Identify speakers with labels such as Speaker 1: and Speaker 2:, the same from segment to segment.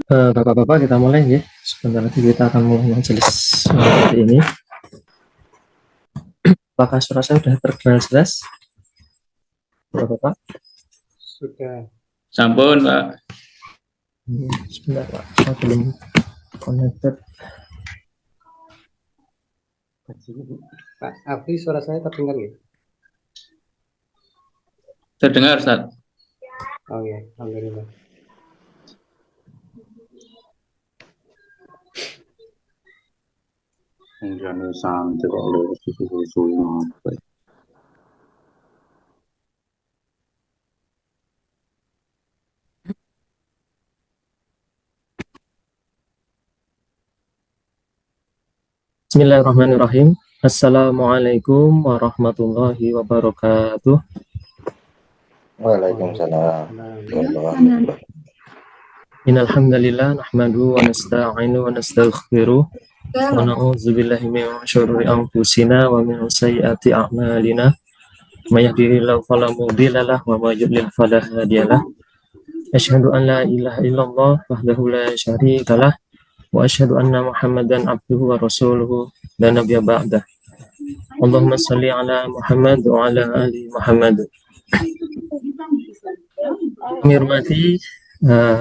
Speaker 1: Bapak-bapak, kita mulai ya. Sebentar lagi kita akan mulai majelis hari ini. Apakah suara saya sudah terdengar jelas? Bapak-bapak?
Speaker 2: Sudah.
Speaker 3: Sampun, Pak.
Speaker 1: Sebentar, Pak. Saya belum connected.
Speaker 2: Pak Afri, suara saya terdengar ya?
Speaker 3: Terdengar, Ustaz.
Speaker 2: Oh ya, alhamdulillah.
Speaker 4: Jangan sampai kalau susu ngapain.
Speaker 1: Bismillahirrahmanirrahim. Assalamualaikum warahmatullahi wabarakatuh.
Speaker 4: Waalaikumsalam.
Speaker 1: Innal hamdalillah nahmaduhu wa nasta'inu wa nastaghfiruh wa na'udzu billahi min syururi anfusina wa min sayyiati a'malina. May yahdihillahu fala mudilla lahu wa may yudlil fala hadiyalah. Asyhadu an la ilaha illallah wahdahu la syarika lah wa asyhadu anna Muhammadan abduhu wa rasuluhu la nabiyya ba'dah. Allahumma shalli ala Muhammad wa ala ali Muhammad. Kami hormati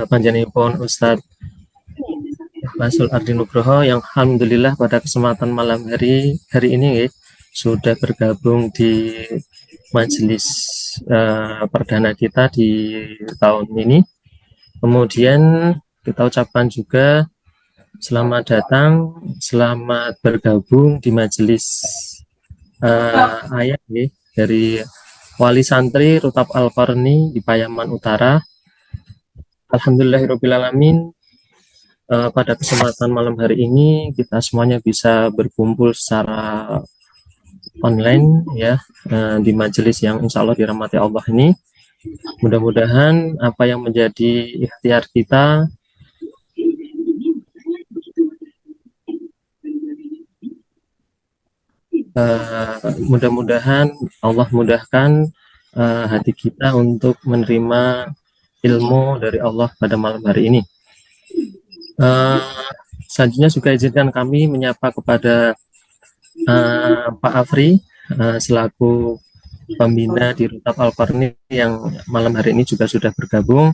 Speaker 1: panjenenganipun Ustaz Ikhlasul Ardi Nugroho yang alhamdulillah pada kesempatan malam hari ini sudah bergabung di majelis perdana kita di tahun ini. Kemudian kita ucapkan juga selamat datang, selamat bergabung di majelis ayat dari Wali Santri Rutap Al-Qarni di Payaman Utara. Alhamdulillahirrahmanirrahim. Pada kesempatan malam hari ini kita semuanya bisa berkumpul secara online ya di majelis yang insya Allah dirahmati Allah ini. Mudah-mudahan apa yang menjadi ikhtiar kita mudah-mudahan Allah mudahkan hati kita untuk menerima ilmu dari Allah pada malam hari ini. Selanjutnya juga izinkan kami menyapa kepada Pak Afri selaku pembina di Rutap Al-Qarni yang malam hari ini juga sudah bergabung.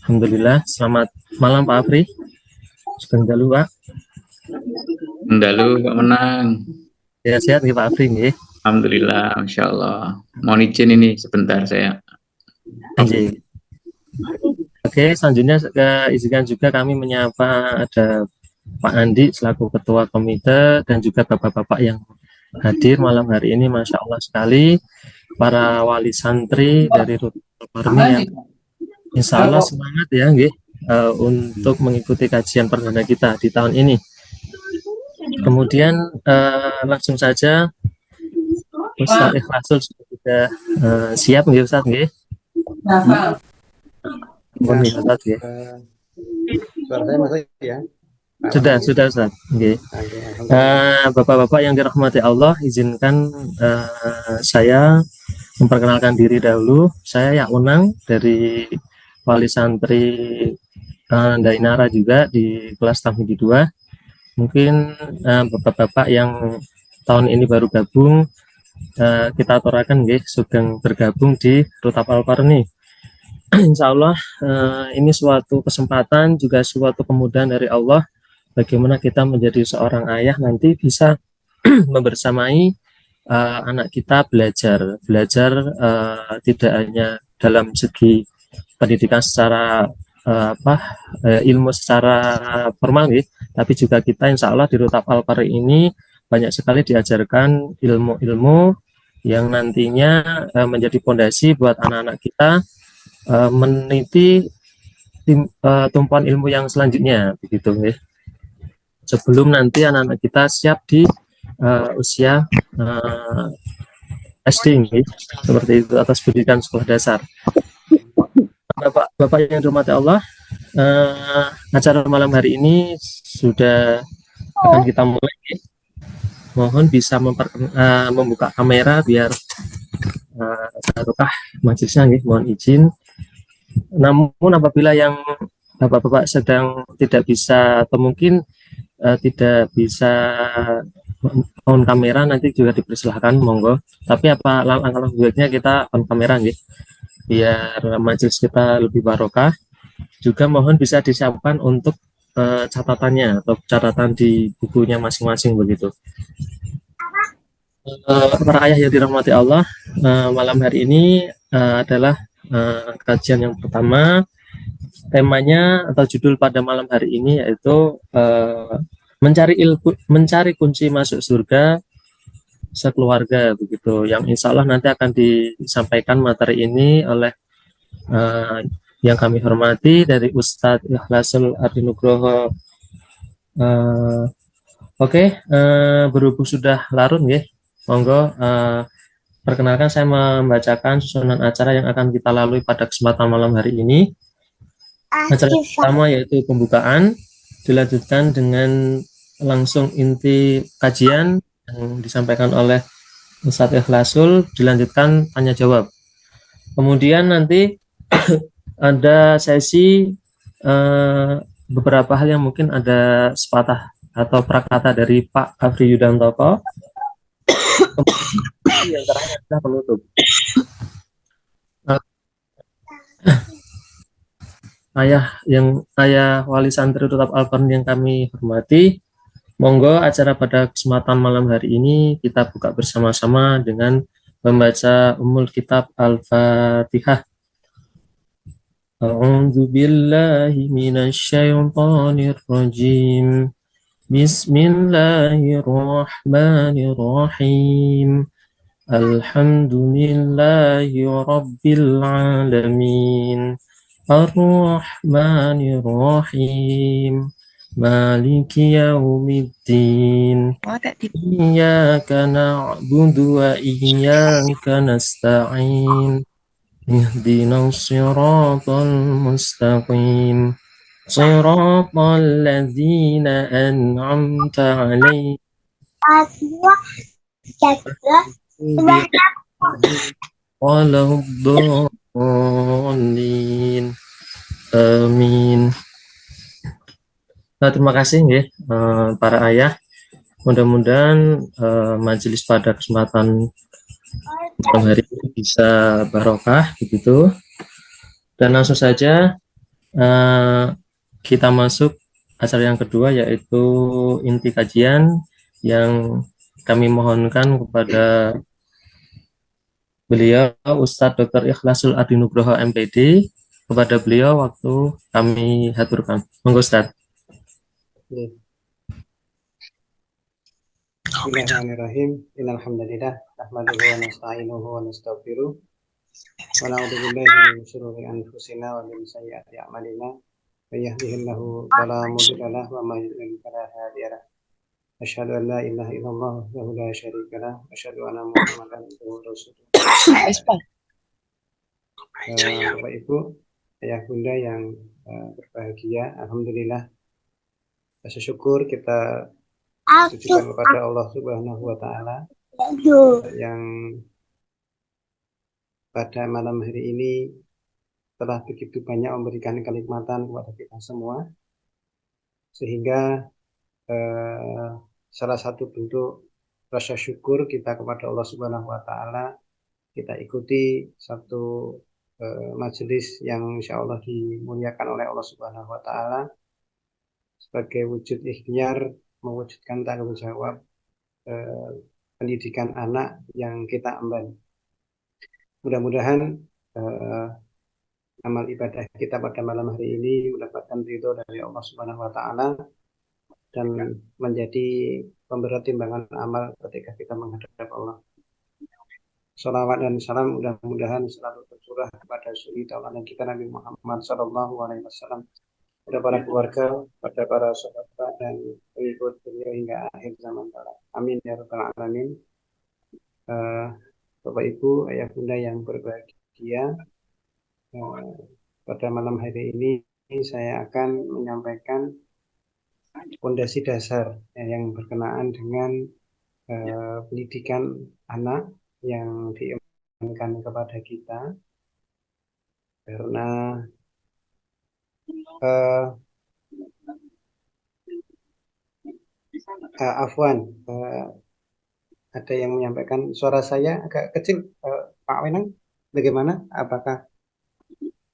Speaker 1: Alhamdulillah. Selamat malam Pak Afri. Dalu Pak.
Speaker 3: Dalu Pak Menang.
Speaker 1: Ya, sehat nih Pak Afri nih.
Speaker 3: Alhamdulillah, Masya Allah. Mohon izin ini sebentar saya.
Speaker 1: Anjir. Oke, selanjutnya izinkan juga kami menyapa ada Pak Andi selaku Ketua Komite dan juga Bapak-Bapak yang hadir malam hari ini. Masya Allah sekali. Para wali santri dari Rutap Al-Qarni yang insya Allah semangat ya untuk mengikuti kajian perdana kita di tahun ini. Kemudian langsung saja Ustaz Ikhlasul sudah siap nggih Ustaz nggih?
Speaker 2: Suara saya masih ya?
Speaker 1: Sudah Ustaz. Nggih. Bapak-bapak yang dirahmati Allah, izinkan saya memperkenalkan diri dahulu. Saya Yak Unang dari Wali Santri Dainara juga di kelas Tamhidi 2. Mungkin bapak-bapak yang tahun ini baru gabung, kita aturakan sugeng bergabung di Rutap Al-Qarni. Insya Allah ini suatu kesempatan juga suatu kemudahan dari Allah bagaimana kita menjadi seorang ayah nanti bisa membersamai anak kita belajar tidak hanya dalam segi pendidikan secara ilmu secara formal tapi juga kita insya Allah di Rutap Al-Qarni ini banyak sekali diajarkan ilmu-ilmu yang nantinya menjadi fondasi buat anak-anak kita meniti tumpuan ilmu yang selanjutnya begitu sebelum nanti anak-anak kita siap di usia SD seperti itu atas pendidikan sekolah dasar. Bapak yang dirahmati Allah, acara malam hari ini sudah akan kita mulai. Mohon bisa membuka kamera biar barokah majelisnya mohon izin. Namun apabila yang bapak-bapak sedang tidak bisa atau mungkin tidak bisa on kamera, nanti juga dipersilahkan monggo. Tapi apa langkah baiknya kita on kamera nih, biar majelis kita lebih barokah. Juga mohon bisa disiapkan untuk catatannya atau catatan di bukunya masing-masing begitu. Para ayah yang dirahmati Allah, malam hari ini adalah kajian yang pertama. Temanya atau judul pada malam hari ini yaitu mencari kunci masuk surga sekeluarga begitu. Yang insya Allah nanti akan disampaikan materi ini oleh uh, yang kami hormati dari Ustadz Ikhlasul Ardinugroho. Oke, berhubung sudah larut ya, monggo perkenalkan saya membacakan susunan acara yang akan kita lalui pada kesempatan malam hari ini. Acara pertama yaitu pembukaan, dilanjutkan dengan langsung inti kajian yang disampaikan oleh Ustadz Ikhlasul, dilanjutkan tanya jawab. Kemudian nanti ada sesi beberapa hal yang mungkin ada sepatah atau prakata dari Pak Afri Yudantoko. Kemudian yang terakhir adalah penutup. Ayah wali santri tetap Al-Quran yang kami hormati, monggo acara pada kesempatan malam hari ini kita buka bersama-sama dengan membaca Ummul Kitab Al-Fatihah. A'udzu billahi minasyaitonir rajim. Bismillahirrahmanirrahim. Alhamdulillahi rabbil alamin. Ar-Rahmanir-Rahim. Maliki yaumiddin. Iyyaka na'budu wa iyyaka nasta'in. Ihdinas siratal mustaqim. Siratal ladzina an'amta 'alaihim. Waladdallin. Amin. Nah, terima kasih ya para ayah. Mudah-mudahan majelis pada kesempatan malam hari ini bisa barokah begitu. Dan langsung saja kita masuk acara yang kedua yaitu inti kajian yang kami mohonkan kepada beliau Ustadz Dr. Ikhlasul Ardinugroho MPD. Kepada beliau waktu kami haturkan. Monggo Ustadz.
Speaker 2: Bismillahirrahmanirrahim. Innal hamdalillah nahmaduhu wa nasta'inuhu wa nastaghfiruh wa na'udzu billahi min shururi anfusina wa min sayyiati a'malina. May yahdihillahu fala mudilla lahu wa may yudlil fala hadiya lahu. Asyhadu an la ilaha illallah wahdahu la syarika lahu wa asyhadu anna Muhammadan abduhu wa rasuluh. Bapak Ibu, ayah bunda yang berbahagia, alhamdulillah rasa syukur kita tujukan kepada Allah Subhanahu wa taala yang pada malam hari ini telah begitu banyak memberikan kenikmatan kepada kita semua, sehingga salah satu bentuk rasa syukur kita kepada Allah Subhanahu wa taala, kita ikuti satu majelis yang insya Allah dimuliakan oleh Allah Subhanahu wa taala sebagai wujud ikhtiar mewujudkan tanggung jawab pendidikan anak yang kita emban. Mudah-mudahan amal ibadah kita pada malam hari ini mendapatkan ridho dari Allah Subhanahu wa taala dan menjadi pemberat timbangan amal ketika kita menghadap Allah. Salawat dan salam mudah-mudahan selalu tercurah kepada suri tauladan kita Nabi Muhammad SAW, pada para keluarga, pada para sahabat dan pengikut beliau hingga akhir zaman kelak. Amin ya rabbal alamin. Bapak Ibu, ayah bunda yang berbahagia, pada malam hari ini saya akan menyampaikan fondasi dasar yang berkenaan dengan pendidikan anak yang diembankan kepada kita, karena eh, Afwan, ada yang menyampaikan suara saya agak kecil, Pak Wenang, bagaimana? Apakah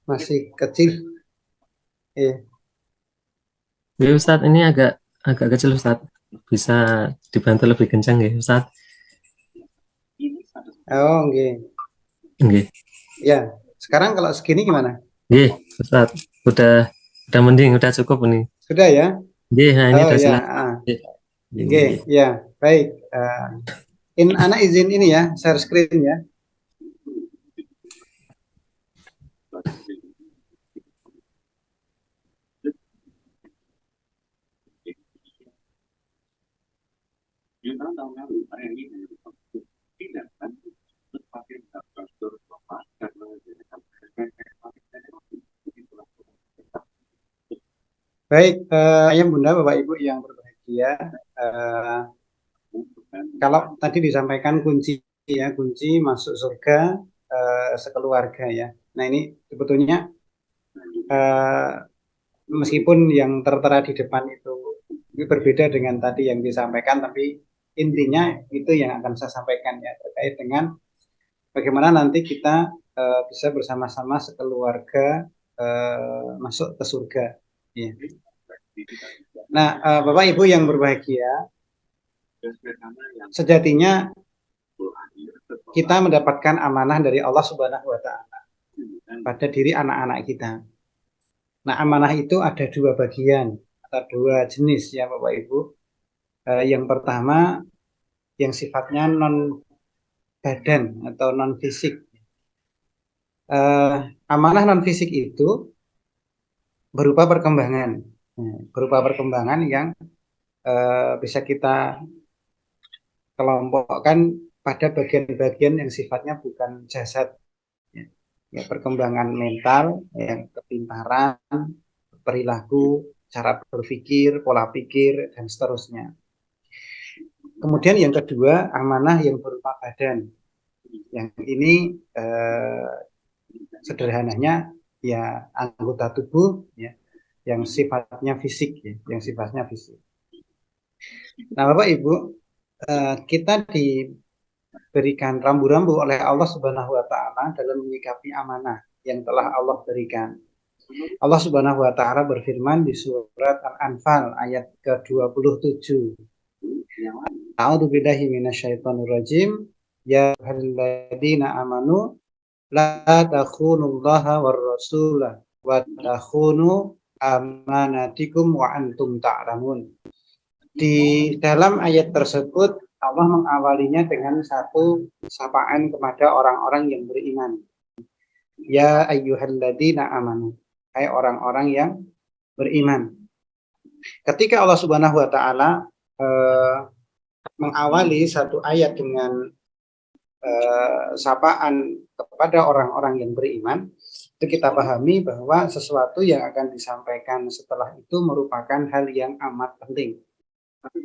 Speaker 2: masih kecil? Iya.
Speaker 1: Ya Ustadz, ini agak agak kecil Ustadz. Bisa dibantu lebih kencang ya Ustadz?
Speaker 2: Oh, oke.
Speaker 1: Nggih.
Speaker 2: Ya, sekarang kalau segini gimana?
Speaker 1: Nggih, Ustadz. Udah mending, udah cukup ini.
Speaker 2: Sudah ya?
Speaker 1: Nggih, nah ini
Speaker 2: Oh
Speaker 1: udah
Speaker 2: ya,
Speaker 1: jelas. Nggih,
Speaker 2: oke,
Speaker 1: nggih.
Speaker 2: ya, baik. Anak izin ini ya, share screen ya. Baik, Ayah Bunda, Bapak Ibu yang berbahagia. eh, Kalau tadi disampaikan kunci ya, kunci masuk surga sekeluarga ya. Nah ini sebetulnya eh, meskipun yang tertera di depan itu berbeda dengan tadi yang disampaikan, tapi intinya itu yang akan saya sampaikan ya terkait dengan bagaimana nanti kita bisa bersama-sama sekeluarga masuk ke surga. Ya. Nah, Bapak Ibu yang berbahagia, sejatinya kita mendapatkan amanah dari Allah Subhanahu wa Ta'ala pada diri anak-anak kita. Nah, amanah itu ada dua bagian atau dua jenis ya Bapak Ibu. Yang pertama yang sifatnya non badan atau non fisik. Amanah non fisik itu berupa perkembangan, yang bisa kita kelompokkan pada bagian-bagian yang sifatnya bukan jasad. Ya, perkembangan mental, yang kepintaran, perilaku, cara berpikir, pola pikir, dan seterusnya. Kemudian yang kedua, amanah yang berupa badan. Yang ini sederhananya ya anggota tubuh ya, yang sifatnya fisik ya, yang sifatnya fisik. Nah, Bapak Ibu, kita diberikan rambu-rambu oleh Allah Subhanahu wa Ta'ala dalam menyikapi amanah yang telah Allah berikan. Allah Subhanahu wa Ta'ala berfirman di surat Al-Anfal ayat ke-27. A'udzu billahi minasyaitonir rajim. Ya ayyuhalladzina amanu la takhunullaha war rasulah wa takhunu amanatikum wa antum ta'lamun. Di dalam ayat tersebut Allah mengawalinya dengan satu sapaan kepada orang-orang yang beriman. Ya ayyuhalladzina amanu. Hai orang-orang yang beriman. Ketika Allah Subhanahu wa Ta'ala mengawali satu ayat dengan sapaan kepada orang-orang yang beriman, itu kita pahami bahwa sesuatu yang akan disampaikan setelah itu merupakan hal yang amat penting.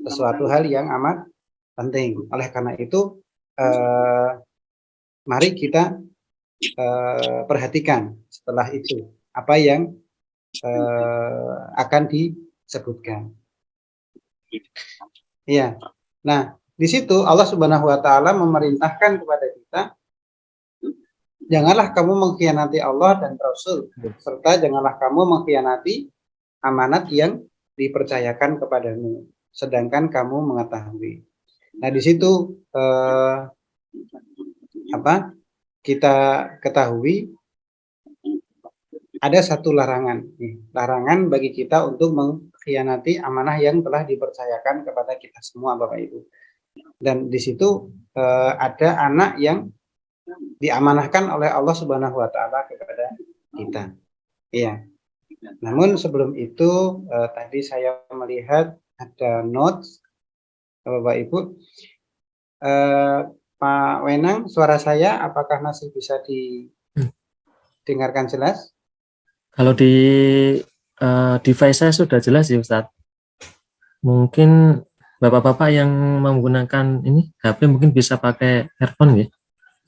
Speaker 2: Sesuatu hal yang amat penting. Oleh karena itu, mari kita perhatikan setelah itu apa yang akan disebutkan. Iya. Nah, di situ Allah Subhanahu wa Ta'ala memerintahkan kepada kita, janganlah kamu mengkhianati Allah dan Rasul, serta janganlah kamu mengkhianati amanat yang dipercayakan kepadamu, sedangkan kamu mengetahui. Nah, di situ kita ketahui ada satu larangan, larangan bagi kita untuk mengkhianati amanah yang telah dipercayakan kepada kita semua, Bapak Ibu. Dan di situ ada anak yang diamanahkan oleh Allah Subhanahu wa Ta'ala kepada kita. Iya. Namun sebelum itu tadi saya melihat ada notes, Bapak Ibu. Pak Wenang, suara saya apakah masih bisa didengarkan jelas?
Speaker 1: Kalau di device saya sudah jelas ya Ustadz. Mungkin bapak-bapak yang menggunakan ini HP mungkin bisa pakai earphone ya.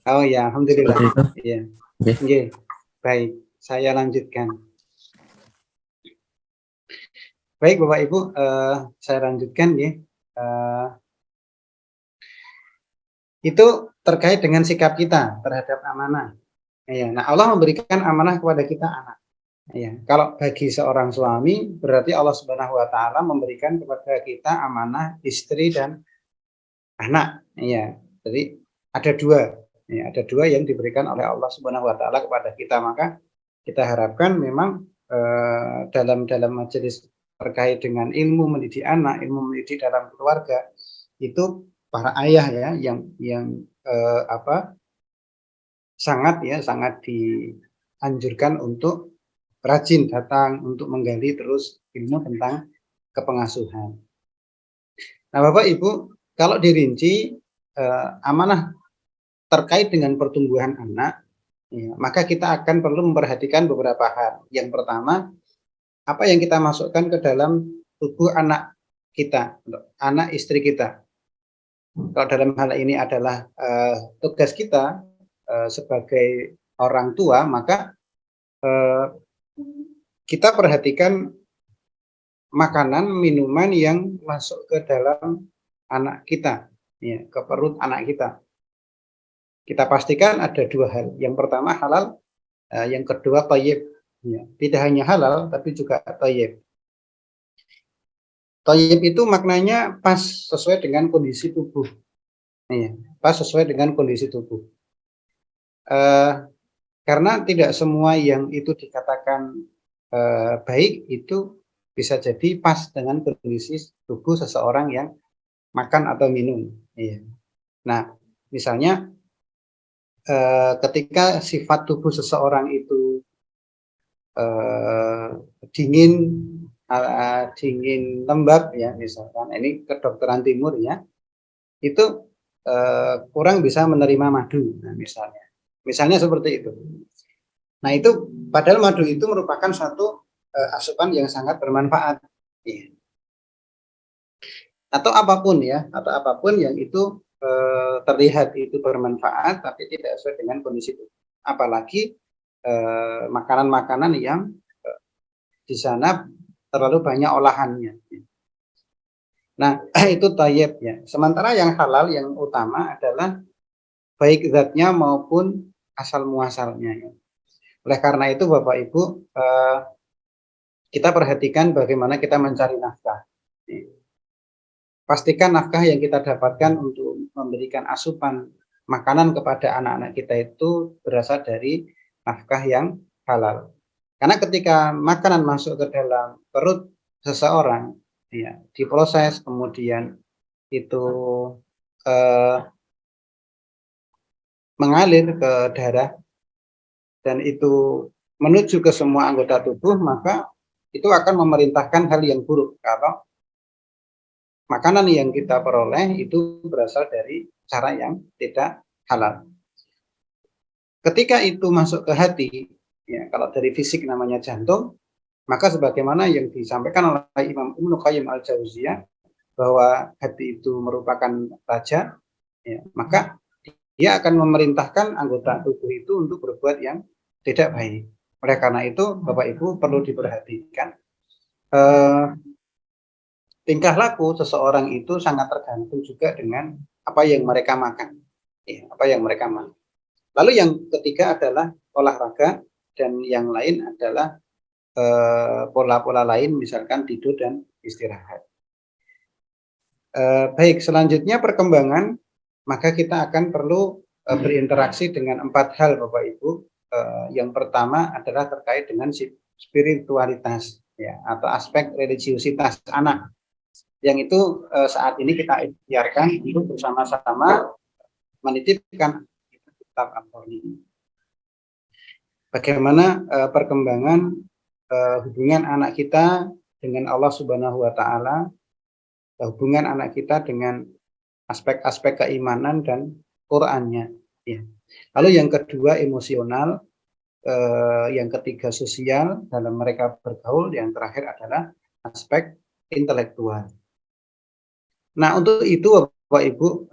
Speaker 2: Oh ya, alhamdulillah. Iya.
Speaker 1: Okay.
Speaker 2: Baik, saya lanjutkan. Baik Bapak Ibu, saya lanjutkan ya. Itu terkait dengan sikap kita terhadap amanah. Ya, nah Allah memberikan amanah kepada kita anak. Ya, kalau bagi seorang suami berarti Allah Subhanahu wa taala memberikan kepada kita amanah istri dan anak. Ya, jadi ada dua. Ya, ada dua yang diberikan oleh Allah Subhanahu wa taala kepada kita. Maka kita harapkan memang dalam majelis terkait dengan ilmu mendidik anak, ilmu mendidik dalam keluarga itu para ayah ya yang sangat dianjurkan untuk rajin datang untuk menggali terus ilmu tentang kepengasuhan. Nah, Bapak Ibu, kalau dirinci amanah terkait dengan pertumbuhan anak, ya, maka kita akan perlu memperhatikan beberapa hal. Yang pertama, apa yang kita masukkan ke dalam tubuh anak kita, anak istri kita. Kalau dalam hal ini adalah tugas kita sebagai orang tua, maka kita perhatikan makanan, minuman yang masuk ke dalam anak kita, ya, ke perut anak kita. Kita pastikan ada dua hal. Yang pertama halal, yang kedua thayyib. Ya, tidak hanya halal, tapi juga thayyib. Thayyib itu maknanya pas sesuai dengan kondisi tubuh. Ya, pas sesuai dengan kondisi tubuh. Karena tidak semua yang itu dikatakan baik itu bisa jadi pas dengan kondisi tubuh seseorang yang makan atau minum. Ya. Nah, misalnya ketika sifat tubuh seseorang itu dingin lembab ya, misalkan ini kedokteran timur ya, itu kurang bisa menerima madu, nah, misalnya seperti itu. Nah, itu padahal madu itu merupakan suatu asupan yang sangat bermanfaat ya. Atau apapun yang itu terlihat itu bermanfaat tapi tidak sesuai dengan kondisi itu. Apalagi makanan-makanan yang di sana terlalu banyak olahannya. Nah, itu thayyib ya. Sementara yang halal yang utama adalah baik zatnya maupun asal muasalnya ya. Oleh karena itu Bapak Ibu, kita perhatikan bagaimana kita mencari nafkah. Pastikan nafkah yang kita dapatkan untuk memberikan asupan makanan kepada anak-anak kita itu berasal dari nafkah yang halal. Karena ketika makanan masuk ke dalam perut seseorang, ya, diproses kemudian itu mengalir ke darah dan itu menuju ke semua anggota tubuh, maka itu akan memerintahkan hal yang buruk kalau makanan yang kita peroleh itu berasal dari cara yang tidak halal. Ketika itu masuk ke hati, ya, kalau dari fisik namanya jantung, maka sebagaimana yang disampaikan oleh Imam Ibnu Qayyim al-Jauziyah bahwa hati itu merupakan raja, ya, maka dia akan memerintahkan anggota tubuh itu untuk berbuat yang tidak baik. Oleh karena itu, Bapak Ibu perlu diperhatikan tingkah laku seseorang itu sangat tergantung juga dengan apa yang mereka makan. Ya, apa yang mereka makan. Lalu yang ketiga adalah olahraga dan yang lain adalah pola-pola lain misalkan tidur dan istirahat. Baik, selanjutnya perkembangan, maka kita akan perlu berinteraksi dengan 4 hal Bapak Ibu. Yang pertama adalah terkait dengan spiritualitas ya, atau aspek religiusitas anak. Yang itu saat ini kita ikhtiarkan untuk bersama-sama menitipkan kitab Al-Qur'an. Bagaimana perkembangan hubungan anak kita dengan Allah Subhanahu wa taala, hubungan anak kita dengan aspek-aspek keimanan dan Qur'annya ya. Lalu yang kedua emosional, yang ketiga sosial dalam mereka bergaul, yang terakhir adalah aspek intelektual. Nah, untuk itu Bapak Ibu,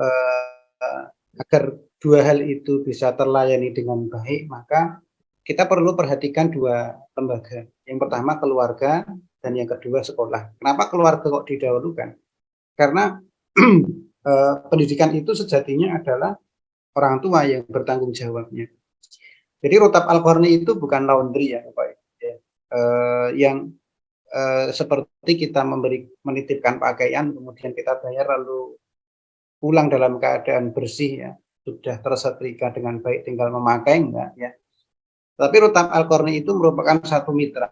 Speaker 2: agar dua hal itu bisa terlayani dengan baik, maka kita perlu perhatikan dua lembaga. Yang pertama keluarga, dan yang kedua sekolah. Kenapa keluarga kok didahulukan? Karena pendidikan itu sejatinya adalah orang tua yang bertanggung jawabnya. Jadi Rutab Al-Qarni itu bukan laundry ya Bapak Ibu, ya. Yang seperti kita menitipkan pakaian kemudian kita bayar lalu pulang dalam keadaan bersih ya, sudah tersetrika dengan baik tinggal memakai enggak ya. Tapi Rutab Al-Qarni itu merupakan satu mitra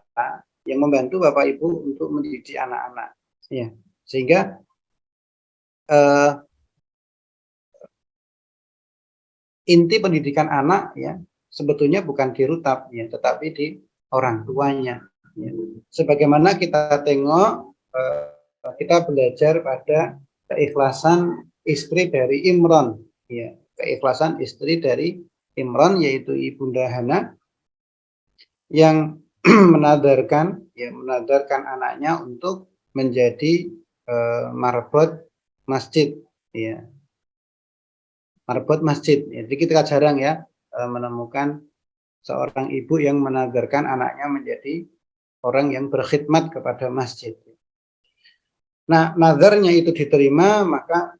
Speaker 2: yang membantu Bapak Ibu untuk mendidik anak-anak ya. Sehingga inti pendidikan anak ya sebetulnya bukan di Rutab ya, tetapi di orang tuanya ya. Sebagaimana kita tengok kita belajar pada keikhlasan istri dari Imran ya, keikhlasan istri dari Imran yaitu Ibunda Hana yang menadarkan anaknya untuk menjadi marbot masjid ya, marbot masjid. Jadi kita jarang ya menemukan seorang ibu yang menadarkan anaknya menjadi orang yang berkhidmat kepada masjid. Nah, nazarnya itu diterima, maka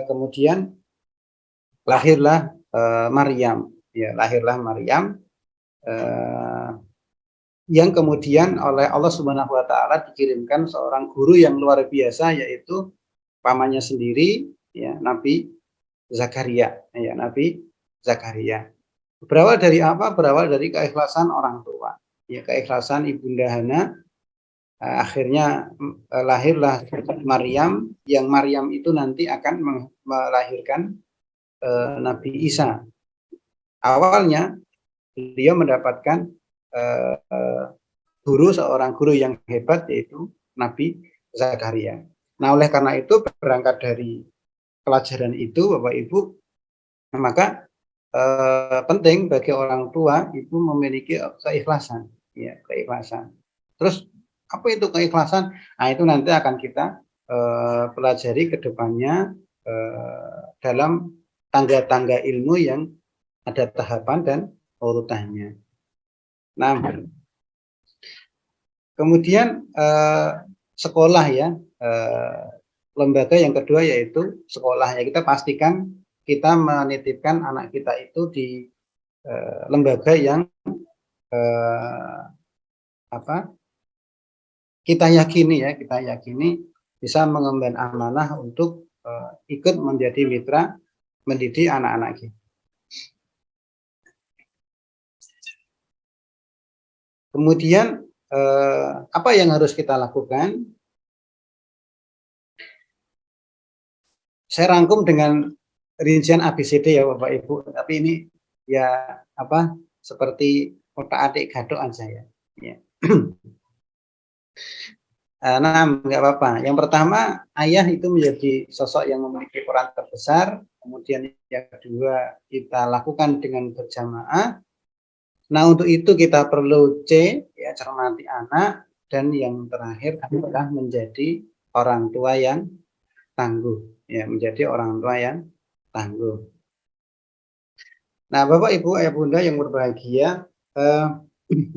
Speaker 2: kemudian lahirlah Maryam. Ya, lahirlah Maryam yang kemudian oleh Allah Subhanahu wa taala dikirimkan seorang guru yang luar biasa yaitu pamannya sendiri ya, Nabi Zakaria ya, Nabi Zakaria. Berawal dari apa? Berawal dari keikhlasan orang tua. Ya, keikhlasan Ibunda Hana akhirnya lahirlah Maryam, yang Maryam itu nanti akan melahirkan Nabi Isa. Awalnya beliau mendapatkan seorang guru yang hebat yaitu Nabi Zakaria. Nah, oleh karena itu berangkat dari pelajaran itu Bapak Ibu, maka penting bagi orang tua itu memiliki keikhlasan ya, keikhlasan. Terus apa itu keikhlasan? Nah, itu nanti akan kita pelajari ke depannya dalam tangga-tangga ilmu yang ada tahapan dan urutannya. Nah, kemudian sekolah ya, lembaga yang kedua yaitu sekolah ya. Kita pastikan kita menitipkan anak kita itu di lembaga yang kita yakini bisa mengemban amanah untuk ikut menjadi mitra mendidik anak-anak kita. Kemudian apa yang harus kita lakukan? Saya rangkum dengan rincian ABCD ya Bapak Ibu, tapi ini ya seperti otak-atik gadok aja ya. Nah, nggak apa-apa. Yang pertama, ayah itu menjadi sosok yang memiliki peran terbesar. Kemudian yang kedua, kita lakukan dengan berjamaah. Nah, untuk itu kita perlu ya, cermati anak. Dan yang terakhir adalah menjadi orang tua yang tangguh. Ya, menjadi orang tua yang tangguh. Nah, Bapak, Ibu, Ayah, Bunda yang berbahagia,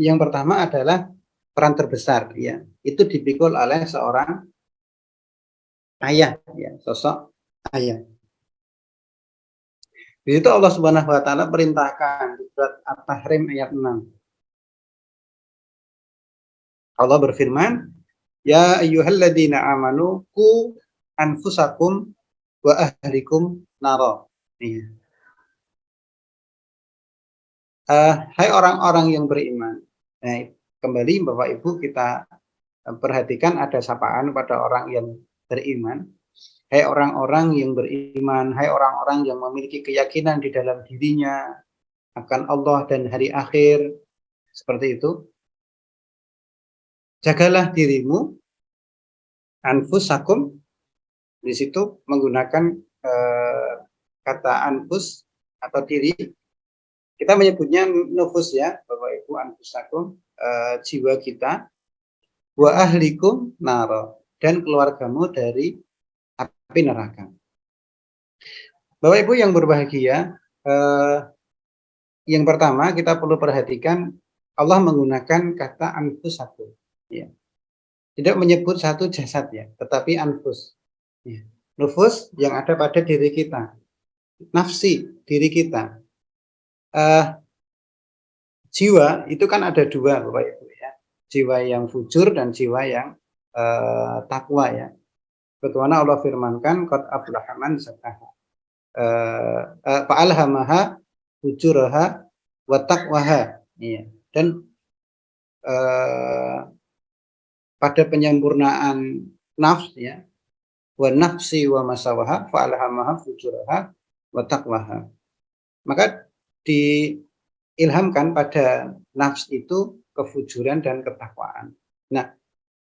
Speaker 2: yang pertama adalah peran terbesar ya, itu dipikul oleh seorang ayah ya, sosok ayah. Di situ Allah Subhanahu wa taala perintahkan di surat At-Tahrim ayat 6. Allah berfirman, ya ayyuhalladzina amanu qu anfusakum wa ahlikum nara. Hai orang-orang yang beriman. Nah, kembali Bapak Ibu kita perhatikan ada sapaan pada orang yang beriman. Hai orang-orang yang beriman, hai orang-orang yang memiliki keyakinan di dalam dirinya akan Allah dan hari akhir. Seperti itu. Jagalah dirimu, anfusakum. Di situ menggunakan kata anfus atau diri. Kita menyebutnya nufus ya, Bapak Ibu, anfusakum, jiwa kita. Wa ahlikum naro, dan keluargamu dari api neraka. Bapak Ibu yang berbahagia, yang pertama kita perlu perhatikan Allah menggunakan kata anfusakum. Ya. Tidak menyebut satu jasad ya, tetapi anfus. Ya. Nufus yang ada pada diri kita, nafsi diri kita. Jiwa itu kan ada dua, Bapak Ibu ya. Jiwa yang fujur dan jiwa yang takwa ya. Bagaimana Allah firmankan, qad aflaha man zakkaha. Fa'alhamaha fujuraha wa taqwaha. Iya. Dan pada penyempurnaan nafs ya, wa nafsi wa masawaha fa'alhamaha fujuraha wa taqwaha. Maka diilhamkan pada nafs itu kefujuran dan ketakwaan. Nah,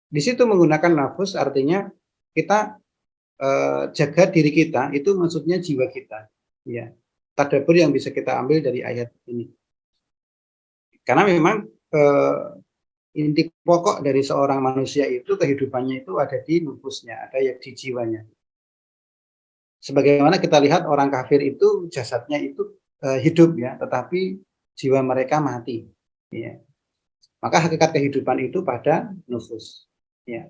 Speaker 2: di situ menggunakan nafs artinya kita jaga diri kita, itu maksudnya jiwa kita. Ya, tadabbur yang bisa kita ambil dari ayat ini. Karena memang inti pokok dari seorang manusia itu kehidupannya itu ada di nufusnya, ada yang di jiwanya. Sebagaimana kita lihat orang kafir itu jasadnya itu hidup ya, tetapi jiwa mereka mati. Ya. Maka hakikat kehidupan itu pada nufus. Ya.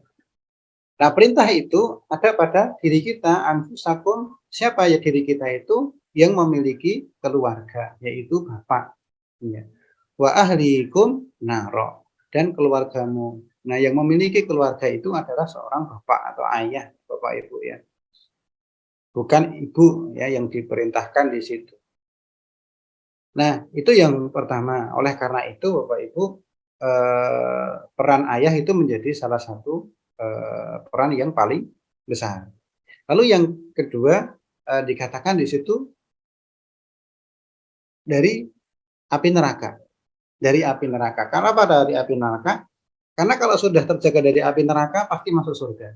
Speaker 2: Nah, perintah itu ada pada diri kita, anfusakum, siapa ya diri kita itu yang memiliki keluarga, yaitu bapak. Ya. Wa ahlikum naro, dan keluargamu. Nah, yang memiliki keluarga itu adalah seorang bapak atau ayah, bapak ibu ya. Bukan ibu ya yang diperintahkan di situ. Nah, itu yang pertama. Oleh karena itu, Bapak Ibu, peran ayah itu menjadi salah satu peran yang paling besar. Lalu yang kedua dikatakan di situ dari api neraka. Dari api neraka. Kenapa dari api neraka? Karena kalau sudah terjaga dari api neraka pasti masuk surga.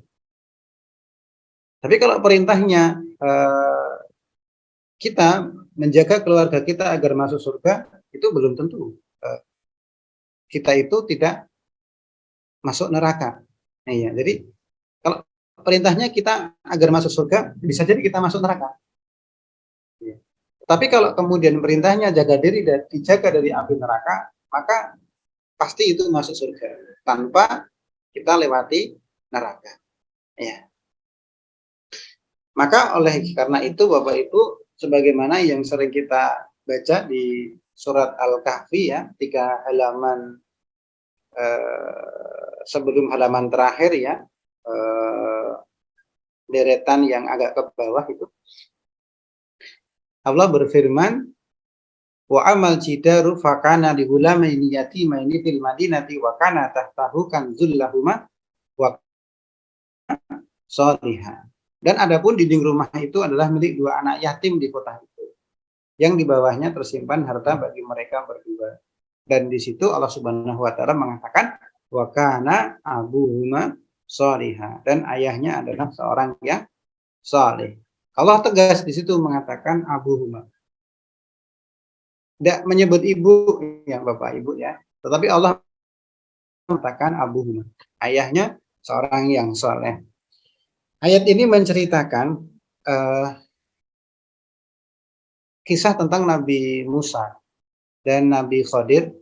Speaker 2: Tapi kalau perintahnya kita menjaga keluarga kita agar masuk surga, itu belum tentu kita itu tidak masuk neraka. Nah, ya, jadi kalau perintahnya kita agar masuk surga, bisa jadi kita masuk neraka. Ya. Tapi kalau kemudian perintahnya jaga diri dan dijaga dari api neraka, maka pasti itu masuk surga tanpa kita lewati neraka. Ya. Maka oleh karena itu Bapak Ibu, sebagaimana yang sering kita baca di surat Al-Kahfi ya, 3 halaman sebelum halaman terakhir ya, deretan yang agak ke bawah itu, Allah berfirman, wa amal jidaru fakana li gulamaini yatimaini fil madinati wa kana tahtahu kanzul lahuma wa sholiha. Dan adapun dinding rumah itu adalah milik 2 anak yatim di kota itu, yang di bawahnya tersimpan harta bagi mereka berdua. Dan di situ Allah Subhanahu wa taala mengatakan wa kana abuhuma sholiha, dan ayahnya adalah seorang yang saleh. Allah tegas di situ mengatakan abuhuma. Tidak menyebut ibu ya Bapak Ibu ya, tetapi Allah mengatakan abuhuma, ayahnya seorang yang saleh. Ayat ini menceritakan kisah tentang Nabi Musa dan Nabi Khadir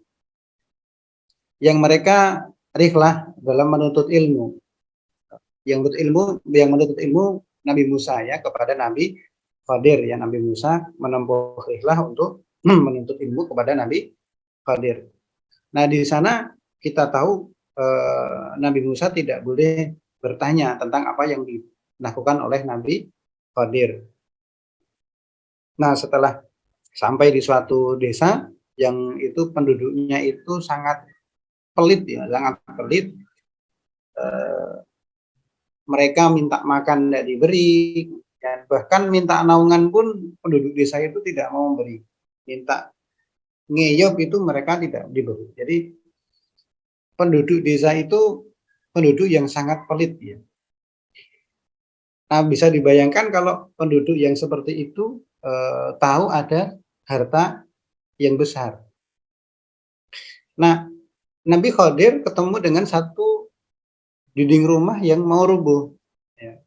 Speaker 2: yang mereka rihlah dalam menuntut ilmu. Yang menuntut ilmu Nabi Musa ya kepada Nabi Khadir ya, Nabi Musa menempuh rihlah untuk menuntut ilmu kepada Nabi Khadir. Nah, di sana kita tahu Nabi Musa tidak boleh bertanya tentang apa yang dilakukan oleh Nabi Khadir. Nah, setelah sampai di suatu desa yang itu penduduknya itu sangat pelit ya, sangat pelit. Mereka minta makan tidak diberi, dan bahkan minta naungan pun penduduk desa itu tidak mau memberi. Minta ngeyop itu mereka tidak diberi. Jadi penduduk desa itu penduduk yang sangat pelit ya. Nah, bisa dibayangkan kalau penduduk yang seperti itu tahu ada harta yang besar. Nah, Nabi Khadir ketemu dengan satu dinding rumah yang mau rubuh, ya.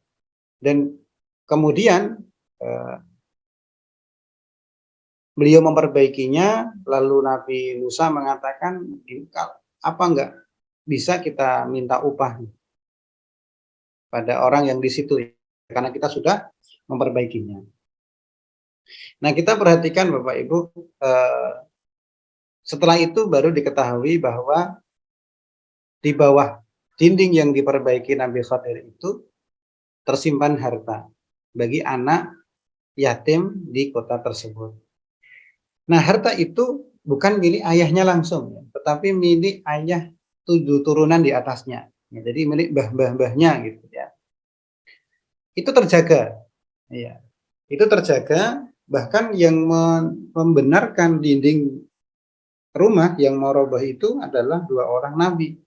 Speaker 2: Dan kemudian beliau memperbaikinya. Lalu Nabi Musa mengatakan, apa enggak bisa kita minta upah pada orang yang di situ karena kita sudah memperbaikinya. Nah, kita perhatikan Bapak Ibu, setelah itu baru diketahui bahwa di bawah dinding yang diperbaiki Nabi Khadir itu tersimpan harta bagi anak yatim di kota tersebut. Nah, harta itu bukan milik ayahnya langsung, ya, tetapi milik ayah 7 turunan di atasnya. Ya, jadi milik mbah-mbahnya gitu ya. Itu terjaga. Ya. Itu terjaga, bahkan yang membenarkan dinding rumah yang mau roboh itu adalah 2 orang nabi.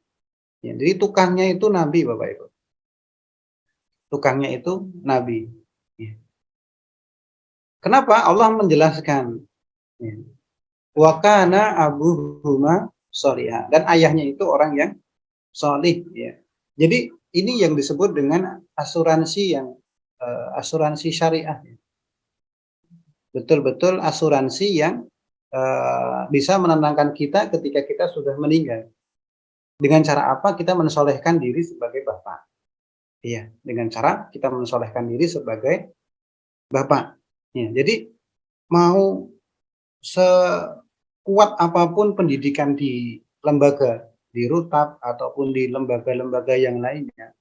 Speaker 2: Ya, jadi tukangnya itu nabi, Bapak Ibu. Tukangnya itu nabi. Ya. Kenapa Allah menjelaskan? Ya. Wa kana abuhuma sholiha, dan ayahnya itu orang yang sholih, ya. Jadi ini yang disebut dengan asuransi yang asuransi syariah. Betul-betul asuransi yang bisa menenangkan kita ketika kita sudah meninggal. Dengan cara apa? Kita mensolehkan diri sebagai bapak. Iya, dengan cara kita mensolehkan diri sebagai bapak. Ya, jadi mau sekuat apapun pendidikan di lembaga, di Rutab ataupun di lembaga-lembaga yang lainnya,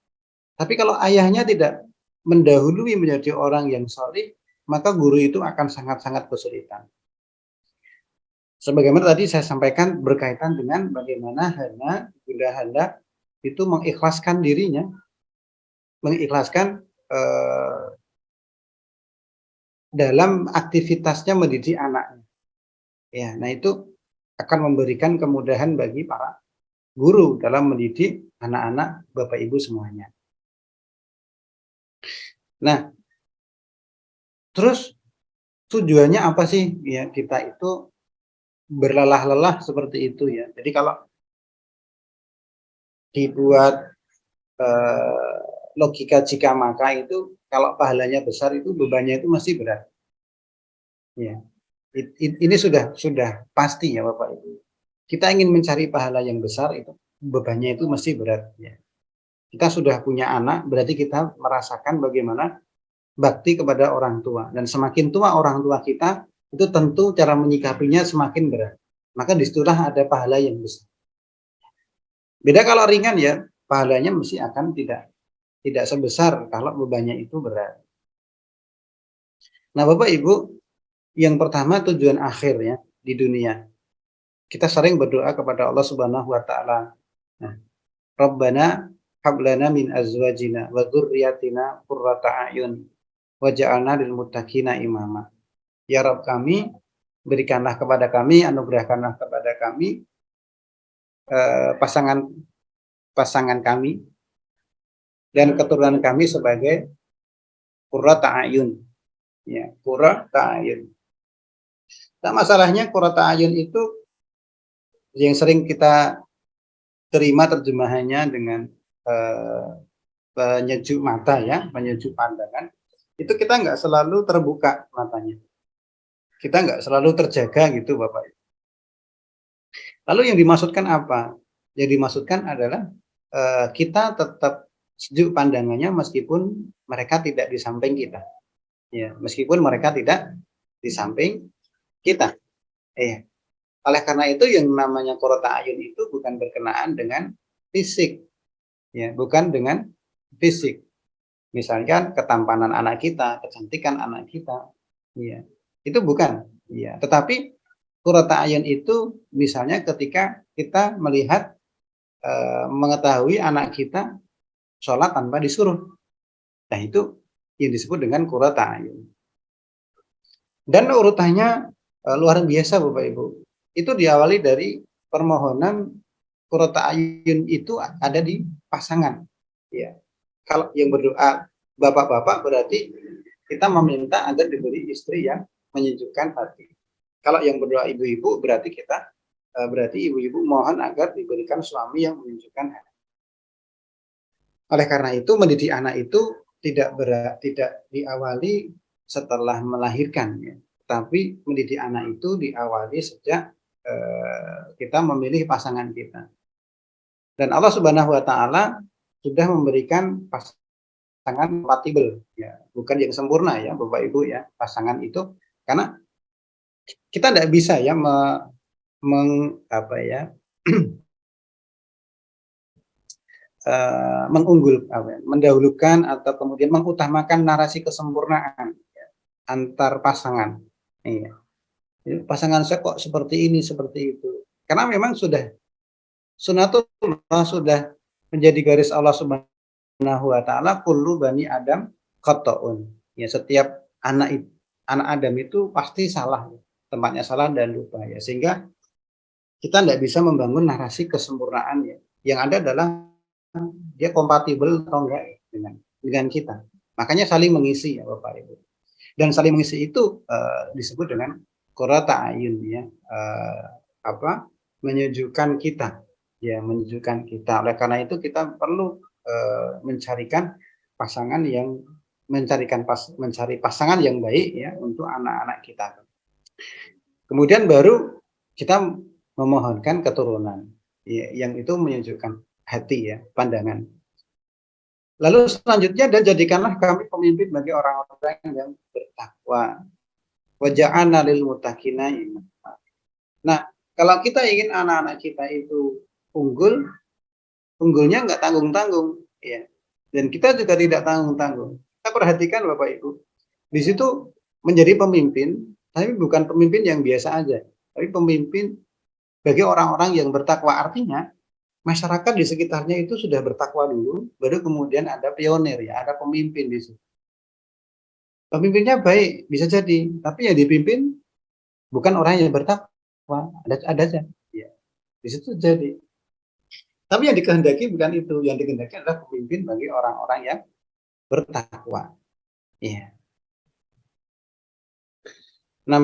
Speaker 2: tapi kalau ayahnya tidak mendahului menjadi orang yang solih, maka guru itu akan sangat-sangat kesulitan. Sebagaimana tadi saya sampaikan berkaitan dengan bagaimana Bunda Hana itu mengikhlaskan dirinya, mengikhlaskan dalam aktivitasnya mendidik anaknya. Ya, nah itu akan memberikan kemudahan bagi para guru dalam mendidik anak-anak Bapak Ibu semuanya. Nah, terus tujuannya apa sih? Ya, kita itu berlelah-lelah seperti itu ya. Jadi kalau dibuat logika jika maka itu, kalau pahalanya besar itu bebannya itu masih berat. Ya, ini sudah pasti ya Bapak Ibu. Kita ingin mencari pahala yang besar itu bebannya itu masih berat. Ya. Kita sudah punya anak, berarti kita merasakan bagaimana bakti kepada orang tua. Dan semakin tua orang tua kita, itu tentu cara menyikapinya semakin berat. Maka disitulah ada pahala yang besar. Beda kalau ringan ya, pahalanya mesti akan tidak sebesar kalau bebannya itu berat. Nah, Bapak Ibu, yang pertama tujuan akhir ya di dunia. Kita sering berdoa kepada Allah Subhanahu wa taala. Nah, Rabbana hablana min azwajina wa dzurriyyatina qurrata a'yun waj'alna lil muttaqina imama. Ya Rabb kami, berikanlah kepada kami, anugerahkanlah kepada kami pasangan kami dan keturunan kami sebagai qurrata a'yun. Ya, qurrata a'yun. Nah, masalahnya qurrata a'yun itu yang sering kita terima terjemahannya dengan penyejuk mata ya, penyejuk pandangan. Itu kita nggak selalu terbuka matanya. Kita nggak selalu terjaga gitu Bapak. Lalu yang dimaksudkan apa? Yang dimaksudkan adalah kita tetap sejuk pandangannya meskipun mereka tidak di samping kita. Ya, meskipun mereka tidak di samping kita. Oleh karena itu yang namanya qurrata ayun itu bukan berkenaan dengan fisik. Ya, bukan dengan fisik. Misalkan ketampanan anak kita, kecantikan anak kita. Ya, itu bukan. Ya, tetapi qurrata ayun itu misalnya ketika kita melihat mengetahui anak kita sholat tanpa disuruh. Nah, itu yang disebut dengan qurrata ayun. Dan urutannya luar biasa Bapak Ibu. Itu diawali dari permohonan qurrata ayun itu ada di pasangan. Ya. Kalau yang berdoa bapak-bapak berarti kita meminta agar diberi istri yang menyejukkan hati. Kalau yang berdoa ibu-ibu berarti berarti ibu-ibu mohon agar diberikan suami yang menyejukkan hati. Oleh karena itu mendidik anak itu tidak diawali setelah melahirkan ya. Tapi mendidik anak itu diawali sejak kita memilih pasangan kita. Dan Allah Subhanahu wa taala sudah memberikan pasangan kompatibel ya, bukan yang sempurna ya Bapak Ibu ya, pasangan itu karena kita tidak bisa ya mendahulukan atau kemudian mengutamakan narasi kesempurnaan ya, antar pasangan. Iya. Pasangan saya kok seperti ini, seperti itu. Karena memang sudah sunatullah, sudah menjadi garis Allah Subhanahu wa taala, kullu bani Adam khata'un. Ya, setiap anak Adam itu pasti salah, tempatnya salah dan lupa ya. Sehingga kita tidak bisa membangun narasi kesempurnaan ya. Yang ada adalah dia kompatibel atau enggak dengan kita. Makanya saling mengisi ya Bapak Ibu. Dan saling mengisi itu disebut dengan qurrata ayun ya, menyejukkan kita ya, menyejukkan kita. Oleh karena itu kita perlu mencari pasangan yang baik ya untuk anak-anak kita. Kemudian baru kita memohonkan keturunan ya, yang itu menyejukkan hati ya, pandangan. Lalu selanjutnya, dan jadikanlah kami pemimpin bagi orang-orang yang bertakwa. Waja'alna lil muttaqina imama. Nah, kalau kita ingin anak-anak kita itu unggulnya nggak tanggung-tanggung, ya. Dan kita juga tidak tanggung-tanggung. Kita perhatikan Bapak Ibu, di situ menjadi pemimpin, tapi bukan pemimpin yang biasa aja, tapi pemimpin bagi orang-orang yang bertakwa. Artinya masyarakat di sekitarnya itu sudah bertakwa dulu, baru kemudian ada pionir ya, ada pemimpin di situ. Pemimpinnya baik, bisa jadi, tapi yang dipimpin bukan orang yang bertakwa, ada aja. Ya, di situ jadi. Tapi yang dikehendaki bukan itu, yang dikehendaki adalah pemimpin bagi orang-orang yang bertakwa. Ya. Nah,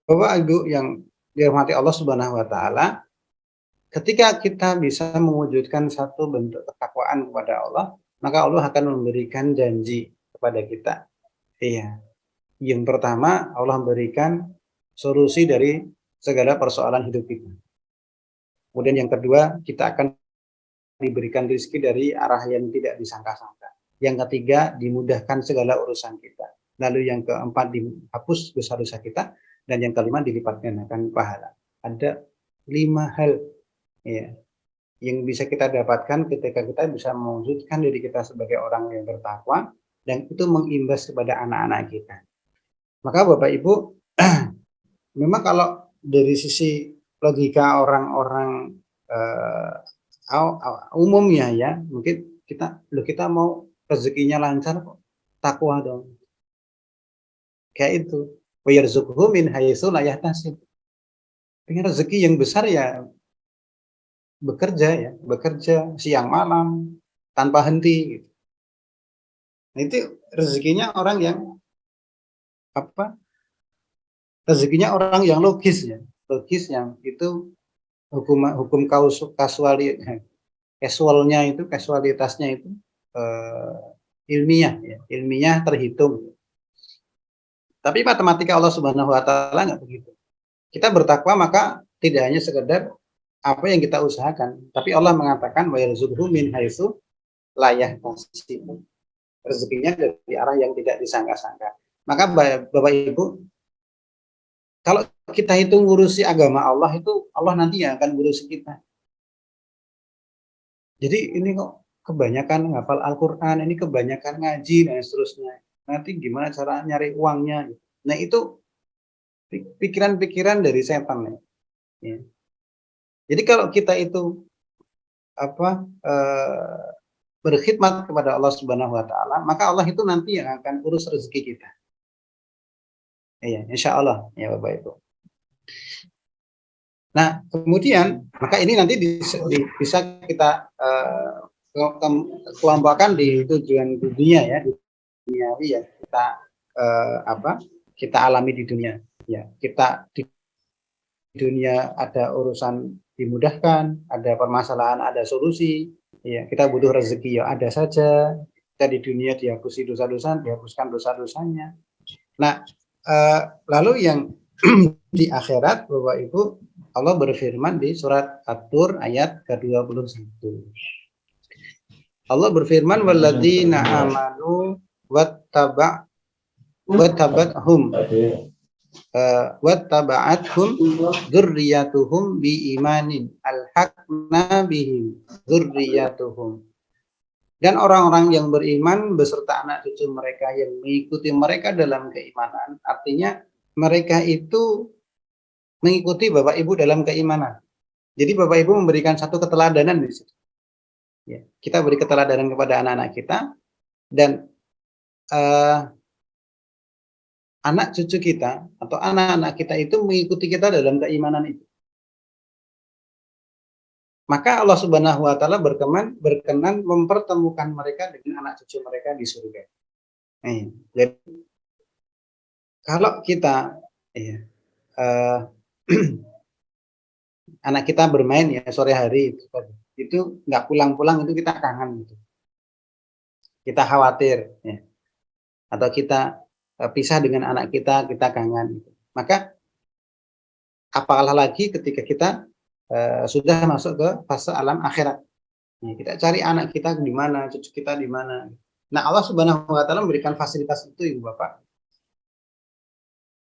Speaker 2: Bapak Ibu yang dirahmati Allah Subhanahu wa taala, ketika kita bisa mewujudkan satu bentuk ketakwaan kepada Allah, maka Allah akan memberikan janji kepada kita. Iya. Yang pertama, Allah memberikan solusi dari segala persoalan hidup kita. Kemudian yang kedua, kita akan diberikan rezeki dari arah yang tidak disangka-sangka. Yang ketiga, dimudahkan segala urusan kita. Lalu yang keempat, dihapus dosa-dosa kita. Dan yang kelima, dilipat gandakan pahala. Ada 5 hal ya, yang bisa kita dapatkan ketika kita bisa mewujudkan diri kita sebagai orang yang bertakwa, dan itu mengimbas kepada anak-anak kita. Maka Bapak Ibu, memang kalau dari sisi logika orang-orang umumnya ya, mungkin kita mau rezekinya lancar kok, takwa dong. Kayak itu. Wa yarzuqhu min haitsu la yahtasib. Pengen rezeki yang besar ya bekerja siang malam tanpa henti gitu. Nah, itu rezekinya orang yang rezekinya orang yang logis ya, logis yang itu hukum kasualitasnya itu ilmiah ya, ilmiah terhitung. Tapi matematika Allah Subhanahu wa taala nggak begitu. Kita bertakwa maka tidak hanya sekedar apa yang kita usahakan, tapi Allah mengatakan wa yarzuqhu min haitsu la yahtasib. Rezekinya dari arah yang tidak disangka-sangka. Maka Bapak Ibu, kalau kita itu ngurusi agama Allah, itu Allah nanti yang akan ngurusi kita. Jadi ini kok kebanyakan ngapal Al-Quran, ini kebanyakan ngaji dan seterusnya. Nanti gimana cara nyari uangnya? Nah itu pikiran-pikiran dari setan ya. Jadi kalau kita itu berkhidmat kepada Allah Subhanahu wa taala, maka Allah itu nanti yang akan urus rezeki kita. Iya, insya Allah ya Bapak Ibu. Nah, kemudian maka ini nanti bisa kita kelompokkan di tujuan dunia ya, duniawi ya, kita alami di dunia ya. Kita di dunia ada urusan dimudahkan, ada permasalahan, ada solusi. Ya, kita butuh rezeki ya ada saja. Kita di dunia dihapuskan dosa-dosanya. Nah, lalu yang di akhirat Bapak Ibu, Allah berfirman di surat At-Tur ayat ke-21. Allah berfirman, walladzina amanu wattaba'athum dzurriyyatuhum biimanin alhaqna bihim dzurriyyatuhum. Dan orang-orang yang beriman beserta anak cucu mereka yang mengikuti mereka dalam keimanan, artinya mereka itu mengikuti Bapak Ibu dalam keimanan. Jadi Bapak Ibu memberikan satu keteladanan di situ. Ya, kita beri keteladanan kepada anak-anak kita, dan anak cucu kita atau anak-anak kita itu mengikuti kita dalam keimanan itu. Maka Allah Subhanahu wa taala berkenan mempertemukan mereka dengan anak cucu mereka di surga. Jadi kalau kita anak kita bermain ya sore hari itu nggak pulang-pulang, itu kita kangen gitu. Kita khawatir ya. Atau kita pisah dengan anak kita kangen gitu. Maka apalah lagi ketika kita sudah masuk ke fase alam akhirat. Kita cari anak kita di mana, cucu kita di mana. Nah, Allah Subhanahu wa taala memberikan fasilitas itu, Ibu Bapak.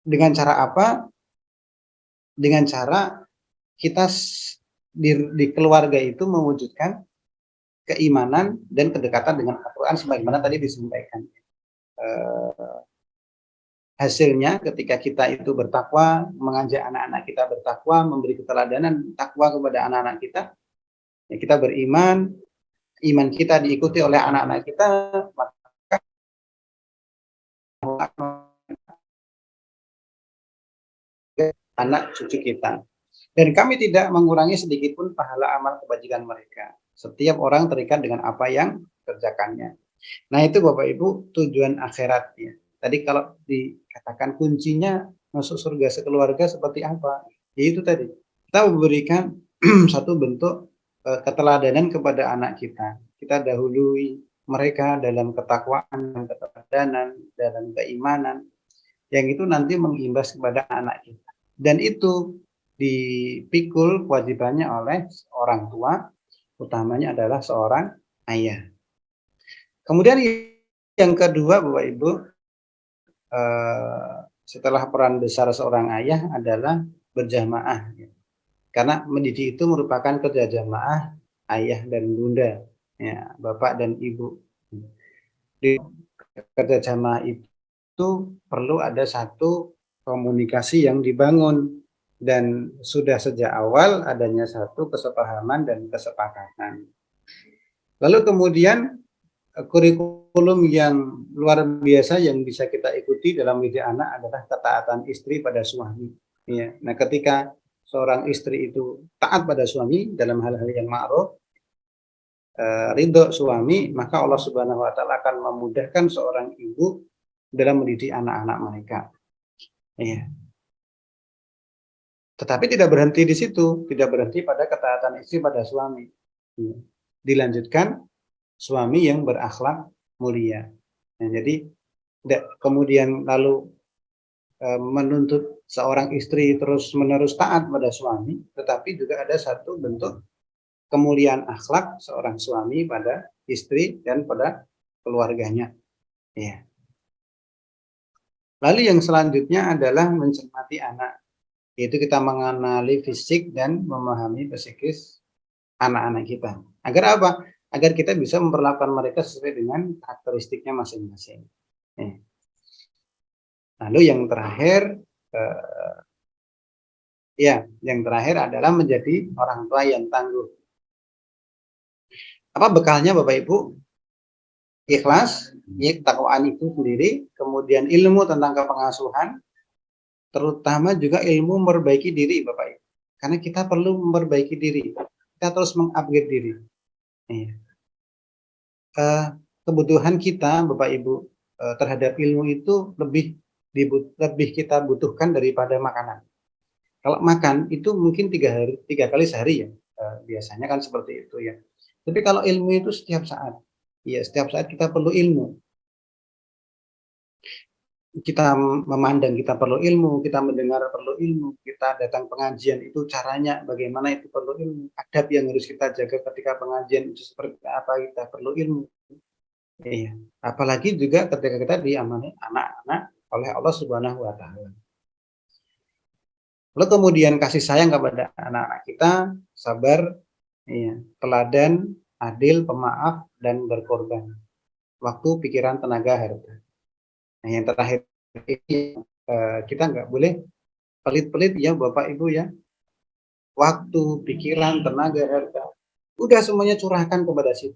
Speaker 2: Dengan cara apa? Dengan cara kita di keluarga itu mewujudkan keimanan dan kedekatan dengan Al-Qur'an sebagaimana tadi disampaikan. Hasilnya ketika kita itu bertakwa, mengajak anak-anak kita bertakwa, memberi keteladanan takwa kepada anak-anak kita, ya kita beriman, iman kita diikuti oleh anak-anak kita, maka anak cucu kita. Dan kami tidak mengurangi sedikit pun pahala amal kebajikan mereka. Setiap orang terikat dengan apa yang kerjakannya. Nah, itu Bapak Ibu tujuan akhiratnya. Tadi kalau dikatakan kuncinya masuk surga sekeluarga seperti apa? Yaitu tadi, kita memberikan satu bentuk keteladanan kepada anak kita. Kita dahului mereka dalam ketakwaan, keteladanan, dalam keimanan, yang itu nanti mengimbas kepada anak kita. Dan itu dipikul kewajibannya oleh orang tua, utamanya adalah seorang ayah. Kemudian yang kedua Bapak Ibu, setelah peran besar seorang ayah adalah berjamaah, karena mendidik itu merupakan kerja jamaah ayah dan bunda, ya, bapak dan ibu. Di kerja jamaah itu perlu ada satu komunikasi yang dibangun, dan sudah sejak awal adanya satu kesepahaman dan kesepakatan. Lalu kemudian kurikulum yang luar biasa yang bisa kita ikuti dalam mendidik anak adalah ketaatan istri pada suami. Ya. Nah, ketika seorang istri itu taat pada suami dalam hal-hal yang ma'ruf, ridho suami, maka Allah Subhanahu wa taala akan memudahkan seorang ibu dalam mendidik anak-anak mereka. Ya. Tetapi tidak berhenti di situ, tidak berhenti pada ketaatan istri pada suami. Ya. Dilanjutkan suami yang berakhlak mulia. Nah, jadi kemudian lalu menuntut seorang istri terus-menerus taat pada suami, tetapi juga ada satu bentuk kemuliaan akhlak seorang suami pada istri dan pada keluarganya. Ya. Lalu yang selanjutnya adalah mencermati anak, yaitu kita mengenali fisik dan memahami psikis anak-anak kita. Agar apa? Agar kita bisa memperlakukan mereka sesuai dengan karakteristiknya masing-masing. Lalu yang terakhir, yang terakhir adalah menjadi orang tua yang tangguh. Apa bekalnya Bapak Ibu? Ikhlas, ketakwaan itu sendiri, kemudian ilmu tentang kepengasuhan, terutama juga ilmu memperbaiki diri Bapak Ibu. Karena kita perlu memperbaiki diri, kita terus mengupgrade diri. Kebutuhan kita Bapak Ibu terhadap ilmu itu lebih kita butuhkan daripada makanan. Kalau makan itu mungkin 3 kali sehari ya, biasanya kan seperti itu ya. Tapi kalau ilmu itu setiap saat, ya setiap saat kita perlu ilmu. kita memandang kita perlu ilmu, kita mendengar perlu ilmu, kita datang pengajian itu caranya bagaimana itu perlu ilmu, adab yang harus kita jaga ketika pengajian itu seperti apa kita perlu ilmu. Iya. Apalagi juga ketika kita diamani anak-anak oleh Allah Subhanahu wa taala. Lalu kemudian kasih sayang kepada anak-anak kita, sabar, iya, teladan, adil, pemaaf, dan berkorban. Waktu, pikiran, tenaga, harta. Nah, yang terakhir ini kita nggak boleh pelit-pelit ya Bapak Ibu ya. Waktu, pikiran, tenaga, harta. Udah semuanya curahkan kepada situ.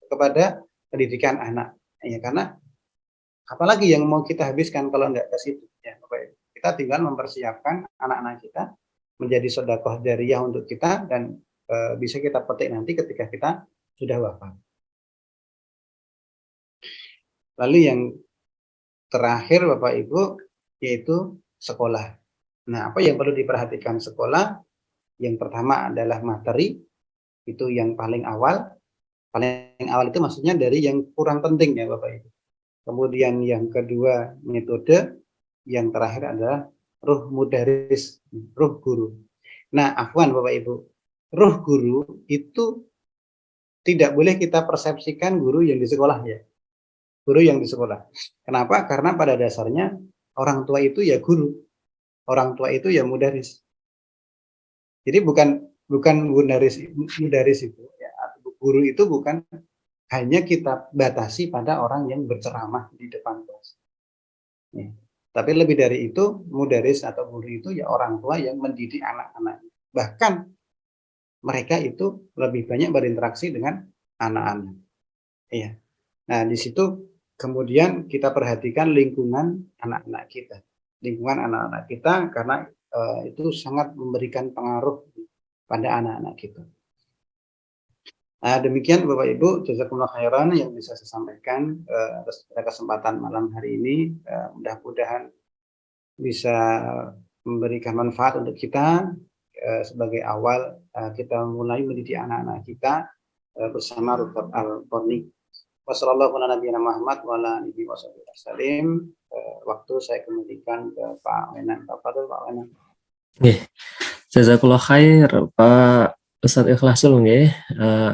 Speaker 2: Kepada pendidikan anak. Ya, karena apalagi yang mau kita habiskan kalau nggak ke situ ya Bapak Ibu. Kita tinggal mempersiapkan anak-anak kita menjadi sedekah jariyah untuk kita dan bisa kita petik nanti ketika kita sudah wafat. Lalu yang terakhir Bapak Ibu yaitu sekolah. Nah, apa yang perlu diperhatikan sekolah? Yang pertama adalah materi, itu yang paling awal. Paling awal itu maksudnya dari yang kurang penting ya Bapak Ibu. Kemudian yang kedua metode, yang terakhir adalah ruh mudaris, ruh guru. Nah, afwan Bapak Ibu, ruh guru itu tidak boleh kita persepsikan guru yang di sekolah ya. Guru yang di sekolah. Kenapa? Karena pada dasarnya orang tua itu ya guru. Orang tua itu ya mudaris. Jadi bukan mudaris itu ya. Guru itu bukan hanya kita batasi pada orang yang berceramah di depan kelas. Ya. Tapi lebih dari itu, mudaris atau guru itu ya orang tua yang mendidik anak-anak. Bahkan mereka itu lebih banyak berinteraksi dengan anak-anak. Iya. Nah, di situ kemudian kita perhatikan lingkungan anak-anak kita. Lingkungan anak-anak kita karena itu sangat memberikan pengaruh pada anak-anak kita. Nah, demikian Bapak Ibu, jazakumullah khairan yang bisa saya sampaikan atas kesempatan malam hari ini. Mudah-mudahan bisa memberikan manfaat untuk kita sebagai awal kita mulai mendidik anak-anak kita bersama Rukun Al-Qurni. Wassalamualaikum. Waktu saya kembalikan ke Pak Wenan. Pak Fadil, Pak Wenan.
Speaker 1: Jazakallah khair Pak Ustadz Ikhlasul nggih.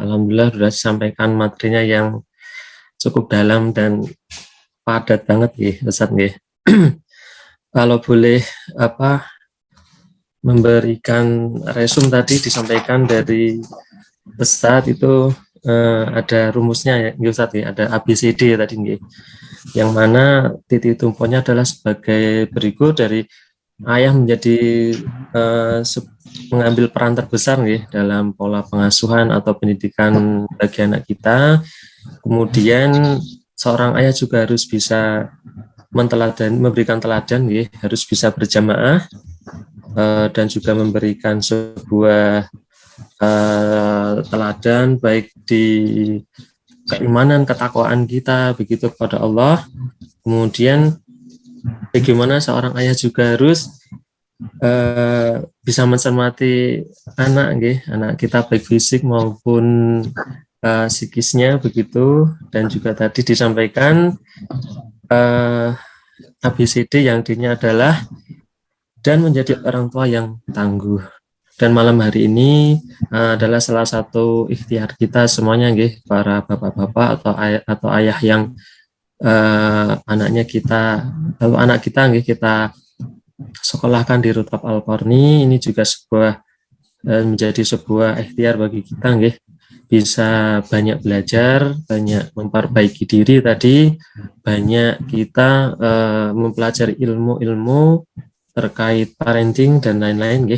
Speaker 1: Alhamdulillah sudah disampaikan materinya yang cukup dalam dan padat banget nggih Ustadz nggih. Kalau boleh memberikan resum tadi disampaikan dari Ustadz itu ada rumusnya ya Ustadz ya, ada ABCD tadi nggih. Yang mana titik tumpunya adalah sebagai berikut dari ayah menjadi mengambil peran terbesar nih dalam pola pengasuhan atau pendidikan bagi anak kita. Kemudian seorang ayah juga harus bisa memberikan teladan nih, harus bisa berjamaah dan juga memberikan sebuah teladan baik di keimanan, ketakwaan kita begitu kepada Allah. Kemudian bagaimana seorang ayah juga harus bisa mencermati anak kita baik fisik maupun psikisnya begitu. Dan juga tadi disampaikan ABCD yang D-nya adalah dan menjadi orang tua yang tangguh. Dan malam hari ini adalah salah satu ikhtiar kita semuanya para bapak-bapak atau ayah yang anak kita kita sekolahkan di Rutab Al-Qurni. Ini juga menjadi sebuah ikhtiar bagi kita bisa banyak belajar, banyak memperbaiki diri tadi, banyak kita mempelajari ilmu-ilmu terkait parenting dan lain-lain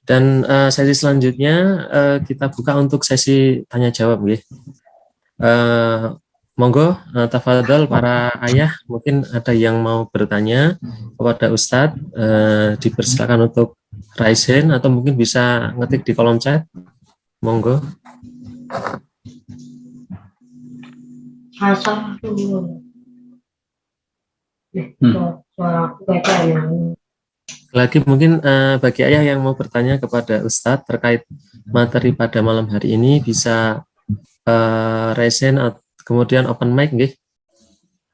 Speaker 1: Dan sesi selanjutnya kita buka untuk sesi tanya jawab monggo, tafadhol para ayah, mungkin ada yang mau bertanya kepada Ustadz, dipersilakan untuk raise hand atau mungkin bisa ngetik di kolom chat. Monggo. Lagi mungkin bagi ayah yang mau bertanya kepada Ustadz terkait materi pada malam hari ini bisa raise hand, kemudian open mic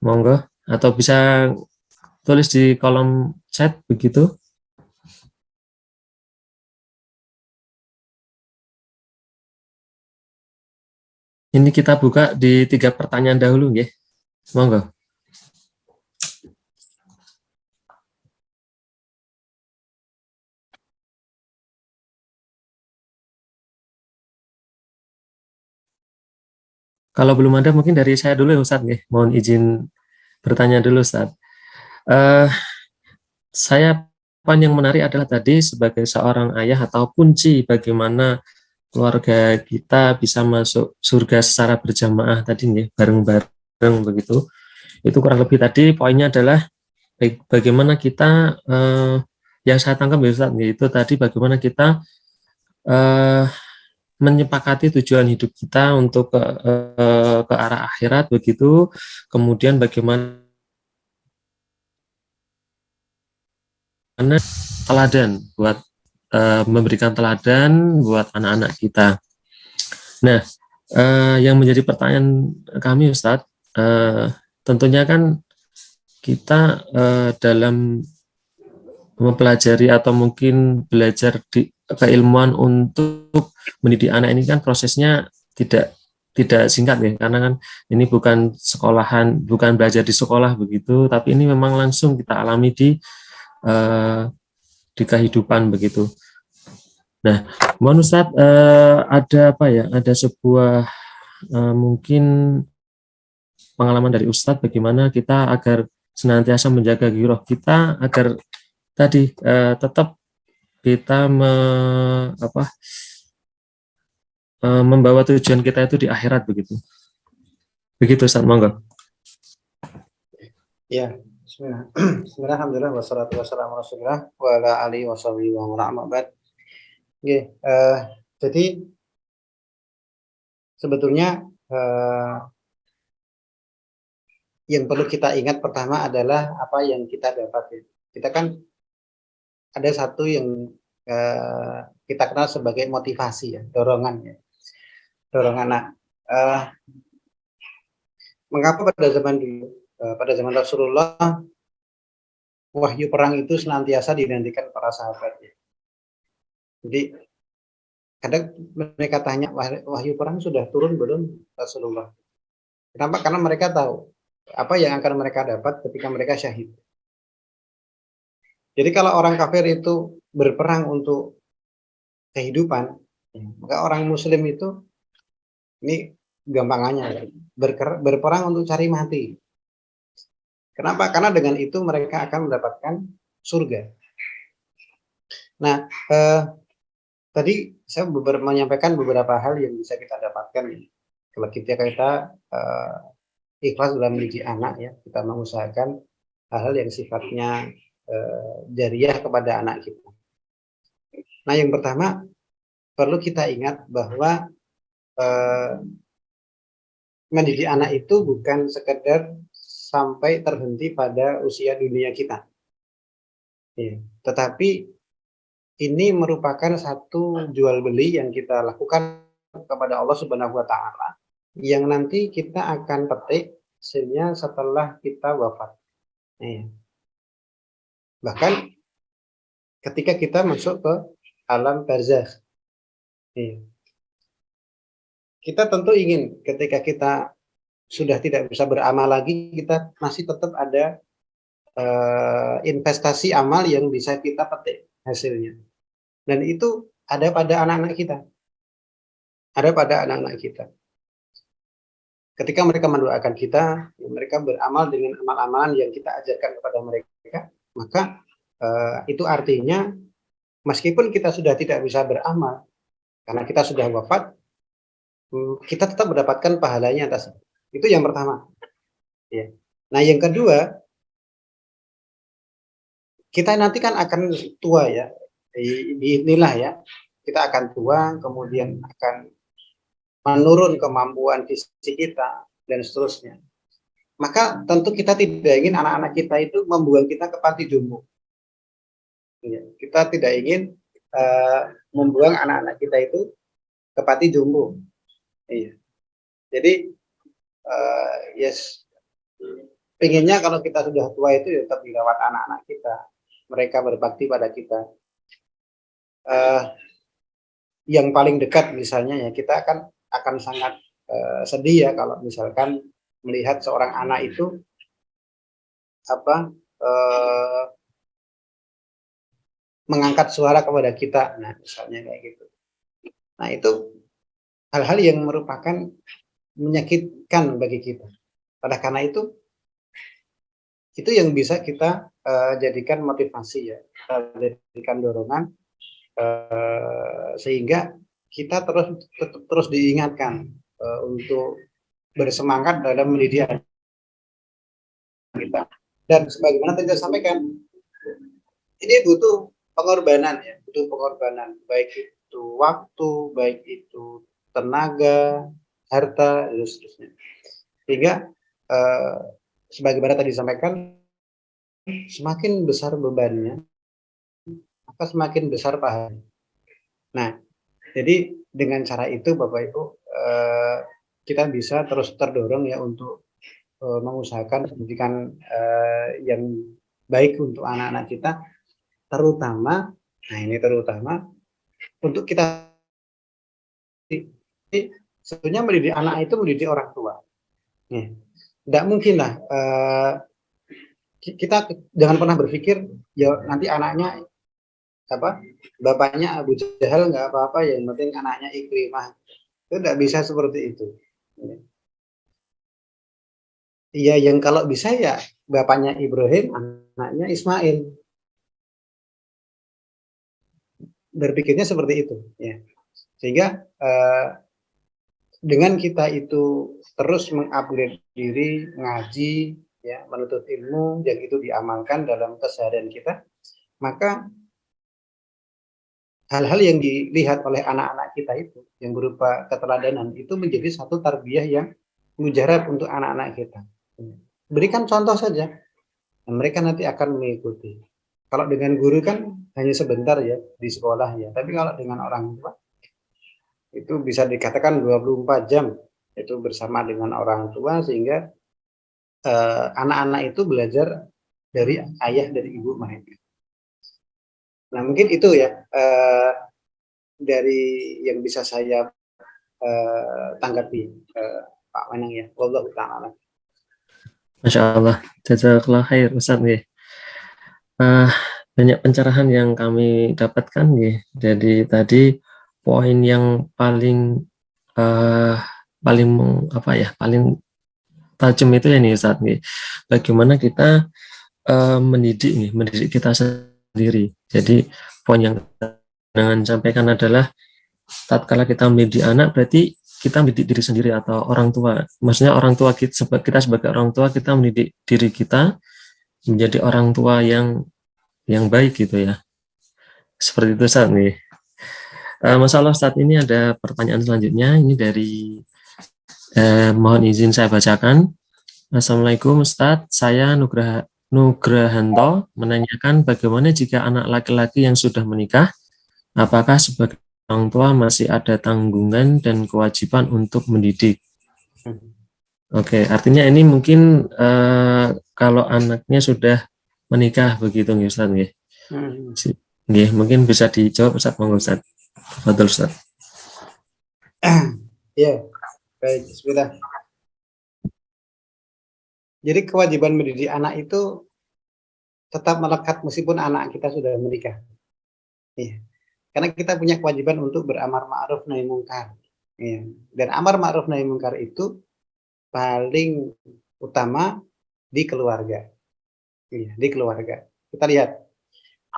Speaker 1: monggo, atau bisa tulis di kolom chat begitu. Ini kita buka di 3 pertanyaan dahulu ya. Monggo. Kalau belum ada mungkin dari saya dulu ya Ustadz ya. Mohon izin bertanya dulu Ustadz. Saya yang menarik adalah tadi sebagai seorang ayah atau kunci bagaimana keluarga kita bisa masuk surga secara berjamaah tadi nih, bareng-bareng begitu. Itu kurang lebih tadi poinnya adalah bagaimana kita yang saya tangkap ya Ustaz, itu tadi bagaimana kita menyepakati tujuan hidup kita untuk ke arah akhirat begitu, kemudian bagaimana teladan buat memberikan teladan buat anak-anak kita. Nah, yang menjadi pertanyaan kami Ustadz, tentunya kan kita dalam mempelajari atau mungkin belajar di keilmuan untuk mendidik anak ini kan prosesnya tidak singkat ya, karena kan ini bukan sekolahan, bukan belajar di sekolah begitu, tapi ini memang langsung kita alami di kehidupan begitu. Nah, mohon Ustadz, ada apa ya? Ada sebuah mungkin pengalaman dari Ustadz bagaimana kita agar senantiasa menjaga giroh kita agar tadi tetap kita membawa tujuan kita itu di akhirat begitu. Begitu Ustadz, monggo.
Speaker 2: Ya, bismillah. Bismillah, alhamdulillah, wassalatu wassalamu ala rasulillah wa ala alihi wa sahbihi wa man amma ba'd. Oke, jadi sebetulnya yang perlu kita ingat pertama adalah apa yang kita dapat. Kita kan ada satu yang kita kenal sebagai motivasi ya, dorongan ya, dorongan. Nah, mengapa pada zaman dulu, pada zaman Rasulullah, wahyu perang itu senantiasa dinantikan para sahabatnya. Jadi kadang mereka tanya, wahyu perang sudah turun belum Rasulullah? Kenapa? Karena mereka tahu apa yang akan mereka dapat ketika mereka syahid. Jadi kalau orang kafir itu berperang untuk kehidupan, maka orang muslim itu, ini gampangannya, berperang untuk cari mati. Kenapa? Karena dengan itu mereka akan mendapatkan surga. Nah, tadi saya menyampaikan beberapa hal yang bisa kita dapatkan. Kalau kita ikhlas dalam mendidik anak ya, kita mengusahakan hal-hal yang sifatnya jariah kepada anak kita. Nah, yang pertama perlu kita ingat bahwa mendidik anak itu bukan sekedar sampai terhenti pada usia dunia kita, ya, tetapi ini merupakan satu jual beli yang kita lakukan kepada Allah Subhanahu wa Ta'ala, yang nanti kita akan petik hasilnya setelah kita wafat. Bahkan ketika kita masuk ke alam barzakh, kita tentu ingin ketika kita sudah tidak bisa beramal lagi, kita masih tetap ada investasi amal yang bisa kita petik hasilnya. Dan itu ada pada anak-anak kita. Ada pada anak-anak kita. Ketika mereka mendoakan kita, mereka beramal dengan amal-amalan yang kita ajarkan kepada mereka, maka itu artinya meskipun kita sudah tidak bisa beramal, karena kita sudah wafat, kita tetap mendapatkan pahalanya atas itu. Yang pertama. Ya. Nah, yang kedua, kita nanti kan akan tua ya, inilah ya, kita akan tua, kemudian akan menurun kemampuan fisik kita dan seterusnya. Maka tentu kita tidak ingin anak-anak kita itu membuang kita ke panti jompo. Ya, kita tidak ingin membuang anak-anak kita itu ke panti jompo. Iya. Jadi Pengennya kalau kita sudah tua itu ya tetap dirawat anak-anak kita, mereka berbakti pada kita. Yang paling dekat misalnya ya kita akan sangat sedih ya kalau misalkan melihat seorang anak itu mengangkat suara kepada kita, nah misalnya kayak gitu. Nah itu hal-hal yang merupakan menyakitkan bagi kita. Oleh karena itu yang bisa kita jadikan motivasi ya, jadikan dorongan sehingga kita terus diingatkan untuk bersemangat dalam mendidik kita. Dan sebagaimana tadi saya sampaikan, ini butuh pengorbanan ya, butuh pengorbanan, baik itu waktu, baik itu tenaga, harta, dan seterusnya. Sehingga sebagaimana tadi disampaikan, semakin besar bebannya, maka semakin besar pahalanya. Nah, jadi dengan cara itu Bapak Ibu kita bisa terus terdorong ya untuk mengusahakan pendidikan yang baik untuk anak-anak kita, terutama untuk kita. Sebetulnya mendidik anak itu mendidik orang tua. Tidak mungkin lah kita jangan pernah berpikir ya nanti anaknya bapaknya Abu Jahal nggak apa-apa, yang penting anaknya Ikrimah. Itu tidak bisa seperti itu. Iya, yang kalau bisa ya bapaknya Ibrahim, anaknya Ismail. Berpikirnya seperti itu, ya. Sehingga dengan kita itu terus mengupgrade diri, ngaji, ya, menuntut ilmu, yang itu diamalkan dalam keseharian kita, maka hal-hal yang dilihat oleh anak-anak kita itu, yang berupa keteladanan, itu menjadi satu tarbiyah yang mujarab untuk anak-anak kita. Berikan contoh saja, dan mereka nanti akan mengikuti. Kalau dengan guru kan hanya sebentar ya di sekolah ya, tapi kalau dengan orang tua itu bisa dikatakan 24 jam itu bersama dengan orang tua, sehingga anak-anak itu belajar dari ayah, dari ibu mereka. Nah mungkin itu ya dari yang bisa saya tanggapi Pak Wenang ya. Wallahu ta'ala.
Speaker 1: Masya Allah, jazakallah khair Ustaz nggih. Banyak pencerahan yang kami dapatkan nggih. Jadi tadi poin yang paling paling tajam itu ya nih Ustaz nggih. Bagaimana kita mendidik kita sendiri. Jadi poin yang jangan sampaikan adalah tatkala kita mendidik anak berarti kita mendidik diri sendiri atau orang tua. Maksudnya orang tua kita sebagai orang tua, kita mendidik diri kita menjadi orang tua yang baik gitu ya. Seperti itu Ustaz nih. Masalah saat ini ada pertanyaan selanjutnya, ini dari mohon izin saya bacakan. Assalamualaikum Ustadz, saya Nugrahanto menanyakan bagaimana jika anak laki-laki yang sudah menikah, apakah sebagai orang tua masih ada tanggungan dan kewajiban untuk mendidik? Oke, artinya ini mungkin kalau anaknya sudah menikah begitu nih Ustadz nggih. Nggih, mungkin bisa dijawab Ustadz, monggo Ustadz. Betul Ustadz.
Speaker 2: Ya, baik, bismillah. Jadi kewajiban mendidik anak itu tetap melekat meskipun anak kita sudah menikah. Ya. Karena kita punya kewajiban untuk beramar ma'ruf nahi mungkar. Ya. Dan amar ma'ruf nahi mungkar itu paling utama di keluarga. Ya, di keluarga. Kita lihat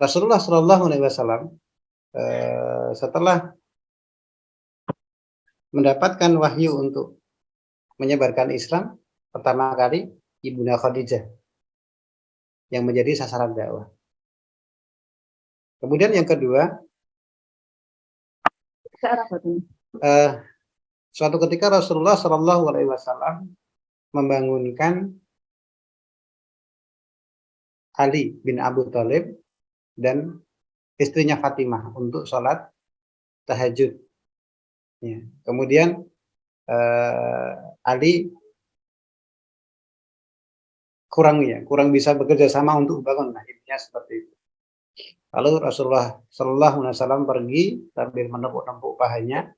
Speaker 2: Rasulullah Shallallahu Alaihi Wasallam setelah mendapatkan wahyu untuk menyebarkan Islam, pertama kali Ibunda Khadijah yang menjadi sasaran dakwah. Kemudian yang kedua, suatu ketika Rasulullah Shallallahu Alaihi Wasallam membangunkan Ali bin Abu Thalib dan istrinya Fatimah untuk sholat tahajud. Ya. Kemudian Ali kurang bisa bekerja sama untuk membangun. Nah, intinya seperti itu. Lalu Rasulullah Shallallahu Alaihi Wasallam pergi sambil menepuk-nepuk pahanya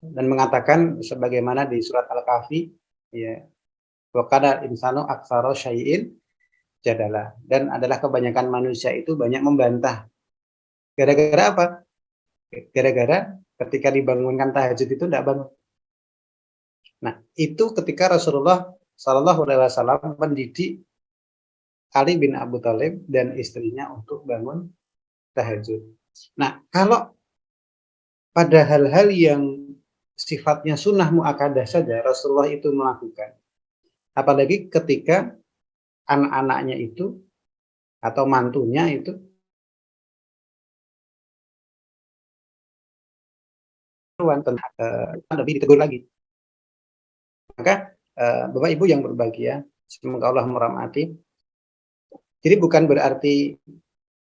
Speaker 2: dan mengatakan sebagaimana di surat Al-Kahfi, ya, wa kana insanu aktsara syai'in jadalah, dan adalah kebanyakan manusia itu banyak membantah. Gara-gara apa? Gara-gara ketika dibangunkan tahajud itu tidak bangun. Nah, itu ketika Rasulullah Shallallahu Alaihi Wasallam mendidik Ali bin Abu Thalib dan istrinya untuk bangun tahajud. Nah, kalau pada hal-hal yang sifatnya sunnah muakkadah saja Rasulullah itu melakukan, apalagi ketika anak-anaknya itu atau mantunya itu lebih ditegur lagi. Maka Bapak Ibu yang berbahagia, semoga Allah merahmati. Jadi bukan berarti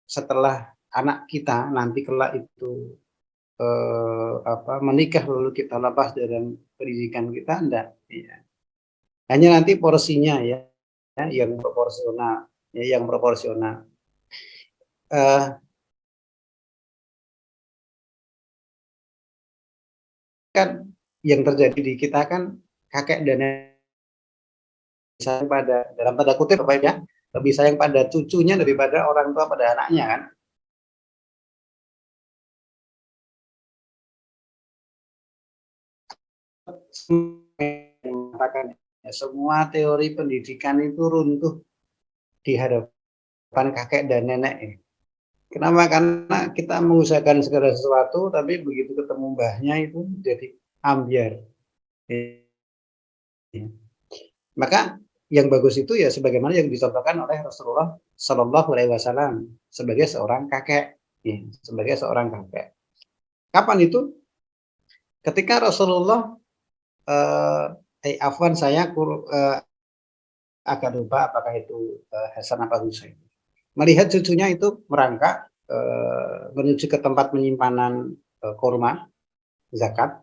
Speaker 2: setelah anak kita nanti kelak itu menikah lalu kita lepas dari pendidikan kita, enggak. Ya. Hanya nanti porsinya ya yang proporsional, ya, yang proporsional. Kan yang terjadi di kita kan kakek dan nenek sayang pada, dalam tanda kutip apa ya, lebih sayang pada cucunya daripada orang tua pada anaknya kan. Mengatakan ya, semua teori pendidikan itu runtuh di hadapan kakek dan nenek ini. Kenapa? Karena kita mengusahakan segala sesuatu, tapi begitu ketemu mbahnya itu jadi ambiar. Maka yang bagus itu ya sebagaimana yang dicontohkan oleh Rasulullah Shallallahu Alaihi Wasallam sebagai seorang kakek, ya, sebagai seorang kakek. Kapan itu? Ketika Rasulullah afwan saya agak lupa apakah itu Hasan apa Husain. Melihat cucunya itu merangkak menuju ke tempat penyimpanan kurma zakat.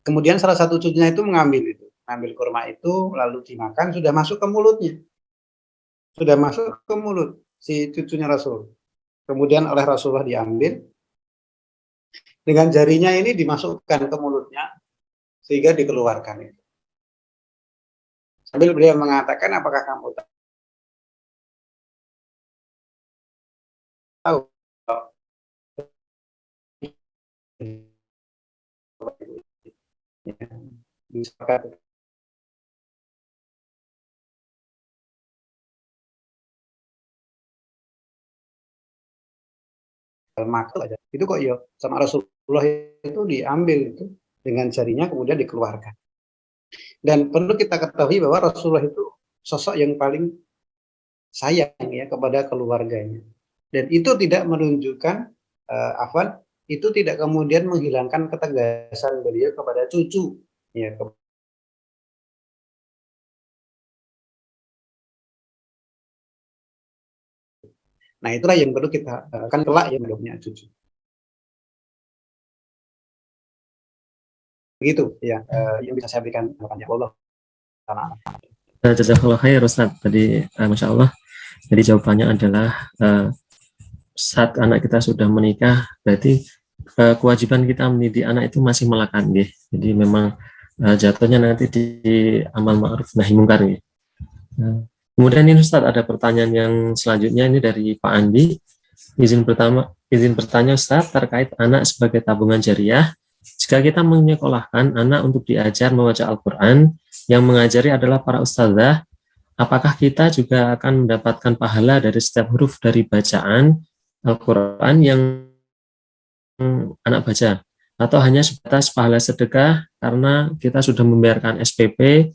Speaker 2: Kemudian salah satu cucunya itu mengambil kurma itu lalu dimakan, sudah masuk ke mulutnya. Sudah masuk ke mulut si cucunya Rasul. Kemudian oleh Rasulullah diambil, dengan jarinya ini dimasukkan ke mulutnya sehingga dikeluarkan itu. Sambil beliau mengatakan, apakah kamu tahu makhluk aja itu kok ya sama Rasulullah itu diambil itu dengan jarinya kemudian dikeluarkan. Dan perlu kita ketahui bahwa Rasulullah itu sosok yang paling sayang ya kepada keluarganya, dan itu tidak menunjukkan itu tidak kemudian menghilangkan ketegasan beliau kepada cucu ya. Nah, itulah yang perlu kita kan kelak yang belum punya cucu. Begitu ya yang bisa saya berikan tanggapannya. Allah.
Speaker 1: Jazakallah khair Ustaz. Tadi Masya Allah. Jadi jawabannya adalah saat anak kita sudah menikah, berarti kewajiban kita mendidik anak itu masih melekat, ya. Jadi memang jatuhnya nanti di amal ma'ruf nahi mungkar, ya. Kemudian ini Ustaz ada pertanyaan yang selanjutnya ini dari Pak Andi. Izin bertanya Ustaz terkait anak sebagai tabungan jariah. Jika kita menyekolahkan anak untuk diajar membaca Al-Quran, yang mengajari adalah para ustazah, apakah kita juga akan mendapatkan pahala dari setiap huruf dari bacaan Al-Quran yang anak baca? Atau hanya sebatas pahala sedekah karena kita sudah membayarkan SPP?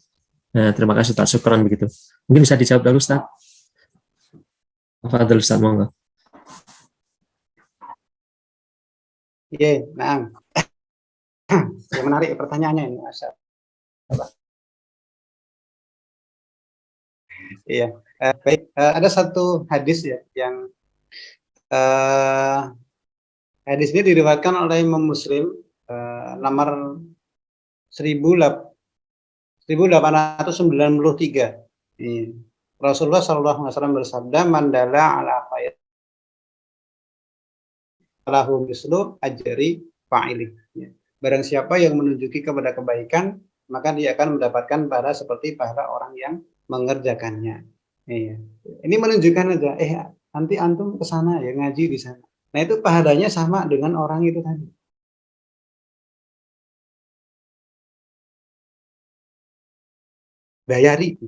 Speaker 1: Nah, terima kasih Ustaz, syukran begitu. Mungkin bisa dijawab dulu Ustaz. Fadhil Ustaz, monggo.
Speaker 2: Iya, nah. Yang menarik pertanyaannya ini, Mas. Iya, baik. Ada satu hadis ya yang hadis ini diriwayatkan oleh Imam Muslim nomor 1893. Rasulullah SAW bersabda, "Mandala ala khair lahu mislu ajri fa'ili." Ya. Barang siapa yang menunjuki kepada kebaikan, maka dia akan mendapatkan pahala seperti pahala orang yang mengerjakannya. Iya. Ini menunjukkan aja, nanti antum ke sana ya, ngaji di sana. Nah, itu pahalanya sama dengan orang itu tadi. Bayari.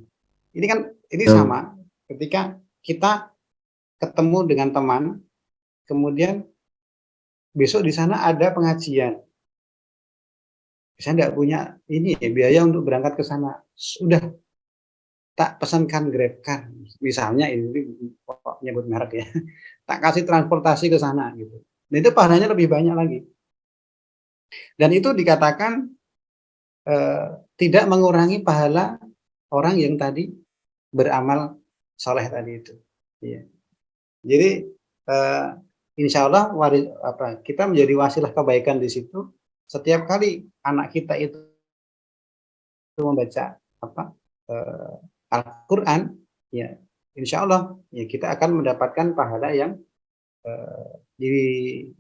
Speaker 2: Ini kan ini sama ketika kita ketemu dengan teman, kemudian besok di sana ada pengajian. Saya tidak punya ini biaya untuk berangkat ke sana. Sudah tak pesankan GrabCar, misalnya ini nyebut merek ya. Tak kasih transportasi ke sana gitu. Nah, itu pahalanya lebih banyak lagi. Dan itu dikatakan tidak mengurangi pahala orang yang tadi beramal soleh tadi itu. Ya. Jadi insya Allah kita menjadi wasilah kebaikan di situ. Setiap kali anak kita itu membaca Al-Quran, ya insya Allah ya kita akan mendapatkan pahala yang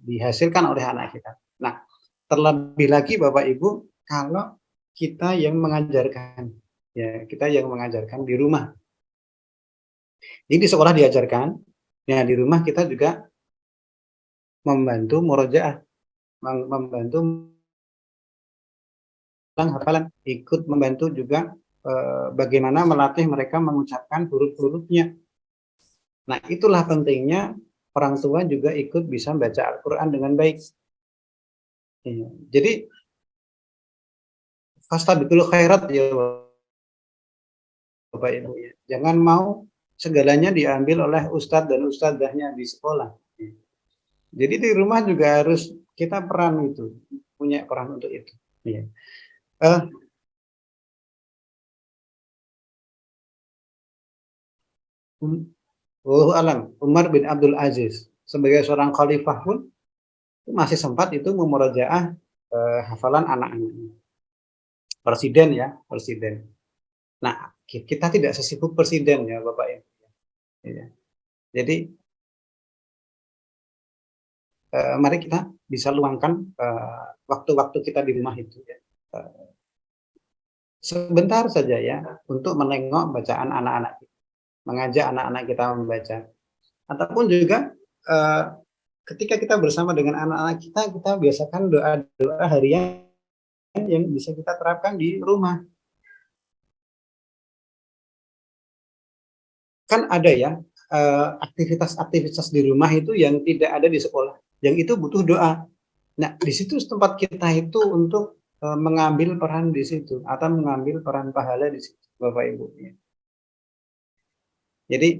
Speaker 2: dihasilkan oleh anak kita. Nah, terlebih lagi Bapak Ibu, kalau kita yang mengajarkan, ya kita yang mengajarkan di rumah. Ini di sekolah diajarkan, ya di rumah kita juga membantu murojaah, membantu hafalan, ikut membantu juga bagaimana melatih mereka mengucapkan huruf-hurufnya. Nah, itulah pentingnya orang tua juga ikut bisa baca Al-Quran dengan baik. Ya. Jadi, fastabiqul khairat ya Bapak Ibu. Ya. Jangan mau segalanya diambil oleh ustadz dan ustadzahnya di sekolah. Ya. Jadi di rumah juga harus kita peran itu, punya peran untuk itu. Ya. Alam, Umar bin Abdul Aziz sebagai seorang khalifah pun masih sempat itu memurojaah hafalan anak-anaknya. Presiden ya, presiden. Nah, kita tidak sesibuk presiden ya Bapak Ibu. Ya. Jadi mari kita bisa luangkan waktu-waktu kita di rumah itu ya. Sebentar saja ya untuk menengok bacaan anak-anak kita, mengajak anak-anak kita membaca. Ataupun juga ketika kita bersama dengan anak-anak kita biasakan doa-doa harian yang bisa kita terapkan di rumah. Kan ada ya aktivitas-aktivitas di rumah itu yang tidak ada di sekolah, yang itu butuh doa. Nah, di situ tempat kita itu untuk mengambil peran di situ atau mengambil peran pahala di situ, Bapak Ibu. Jadi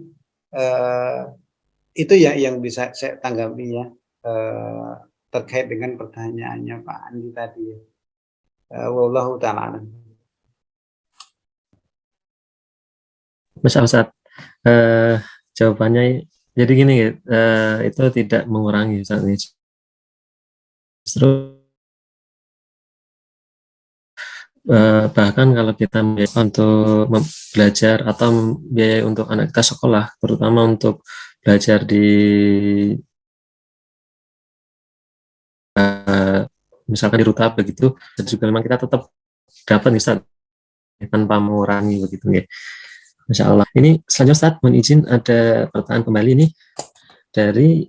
Speaker 2: itu ya yang bisa saya tanggapi ya terkait dengan pertanyaannya Pak Andi tadi. Wallahu ta'ala.
Speaker 1: Mas Alsat, jawabannya jadi gini ya, itu tidak mengurangi saat ini. Justru bahkan kalau kita untuk belajar atau biaya untuk anak kita sekolah, terutama untuk belajar di misalkan di Ruta begitu, juga memang kita tetap dapat bisa tanpa mengurangi begitu ya. Masya Allah. Ini selanjutnya Ustaz, mohon izin ada pertanyaan kembali nih dari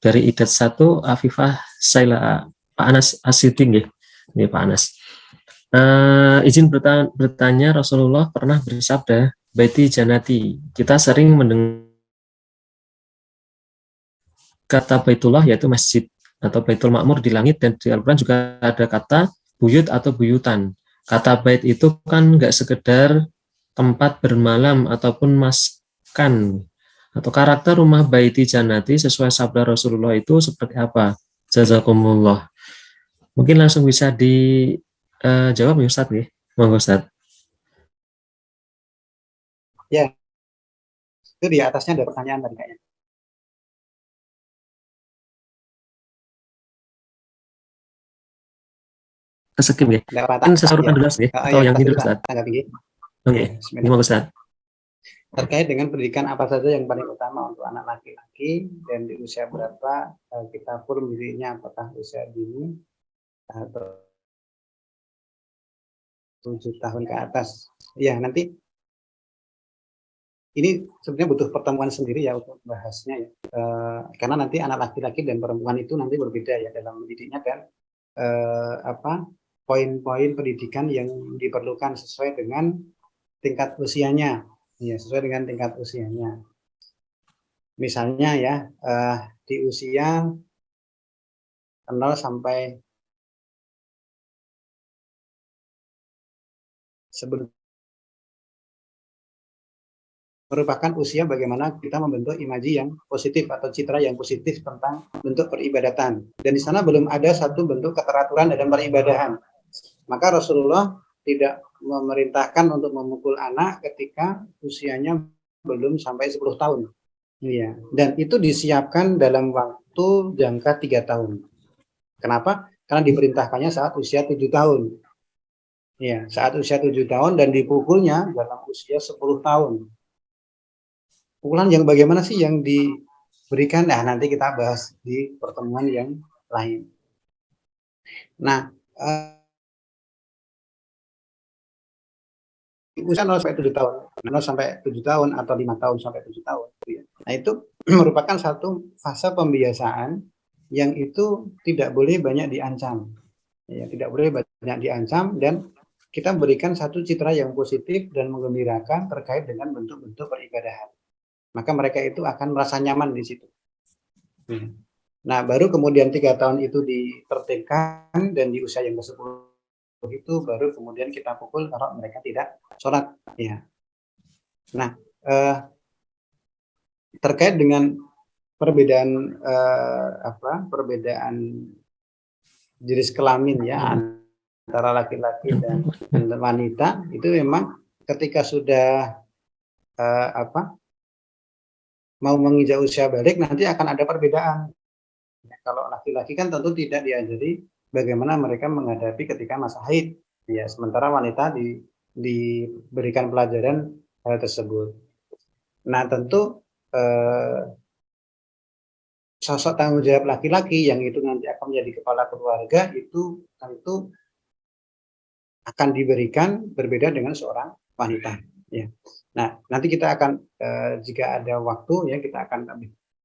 Speaker 1: Idat 1 Afifah Saila Pak Anas Asiding ya. Ini Pak Anas. Izin bertanya, Rasulullah pernah bersabda, Baiti Janati. Kita sering mendengar kata Baitullah yaitu masjid atau Baitul Makmur di langit, dan di Al-Quran juga ada kata buyut atau buyutan. Kata bait itu kan nggak sekedar tempat bermalam ataupun maskan, atau karakter rumah Baiti Janati sesuai sabda Rasulullah itu seperti apa? Jazakumullah. Mungkin langsung bisa dijawab ya Ustaz ya. Monggo Ustaz.
Speaker 2: Ya, itu di atasnya ada pertanyaan tadi kayaknya.
Speaker 1: Keskim ya.
Speaker 2: Lewat
Speaker 1: Kan sesuruhkan
Speaker 2: ya.
Speaker 1: dulu ya, atau yang ini dulu Ustaz.
Speaker 2: Tanggapi.
Speaker 1: Oke, gimana Ustaz?
Speaker 2: Terkait dengan pendidikan apa saja yang paling utama untuk anak laki-laki dan di usia berapa kita atur dirinya, apakah usia dini atau 7 tahun ke atas. Ya, nanti ini sebenarnya butuh pertemuan sendiri ya untuk bahasnya ya. Karena nanti anak laki-laki dan perempuan itu nanti berbeda ya dalam mendidiknya dan poin-poin pendidikan yang diperlukan sesuai dengan tingkat usianya. Ya, sesuai dengan tingkat usianya. Misalnya ya, di usia 0 sampai sebelum merupakan usia bagaimana kita membentuk imaji yang positif atau citra yang positif tentang bentuk peribadatan. Dan di sana belum ada satu bentuk keteraturan dalam peribadahan. Maka Rasulullah tidak memerintahkan untuk memukul anak ketika usianya belum sampai 10 tahun. Iya. Dan itu disiapkan dalam waktu jangka 3 tahun. Kenapa? Karena diperintahkannya saat usia 7 tahun. Ya, saat usia 7 tahun dan dipukulnya dalam usia 10 tahun. Pukulan yang bagaimana sih yang diberikan? Nah, nanti kita bahas di pertemuan yang lain. Nah, usia 0 sampai 7 tahun, 0 sampai 7 tahun atau 5 tahun sampai 7 tahun. Nah, itu merupakan satu fase pembiasaan yang itu tidak boleh banyak diancam. Ya, tidak boleh banyak diancam dan kita berikan satu citra yang positif dan menggembirakan terkait dengan bentuk-bentuk peribadahan. Maka mereka itu akan merasa nyaman di situ. Nah, baru kemudian 3 tahun itu ditertibkan dan di usia yang ke-10 itu baru kemudian kita pukul kalau mereka tidak sholat. Ya. Nah, terkait dengan perbedaan perbedaan jenis kelamin ya antara laki-laki dan wanita itu memang ketika sudah mau menginjak usia balik nanti akan ada perbedaan. Kalau laki-laki kan tentu tidak diajari bagaimana mereka menghadapi ketika masa haid. Ya, sementara wanita diberikan pelajaran hal tersebut. Nah, tentu sosok tanggung jawab laki-laki yang itu nanti akan menjadi kepala keluarga itu tentu akan diberikan berbeda dengan seorang wanita. Ya. Nah, nanti kita akan jika ada waktu ya kita akan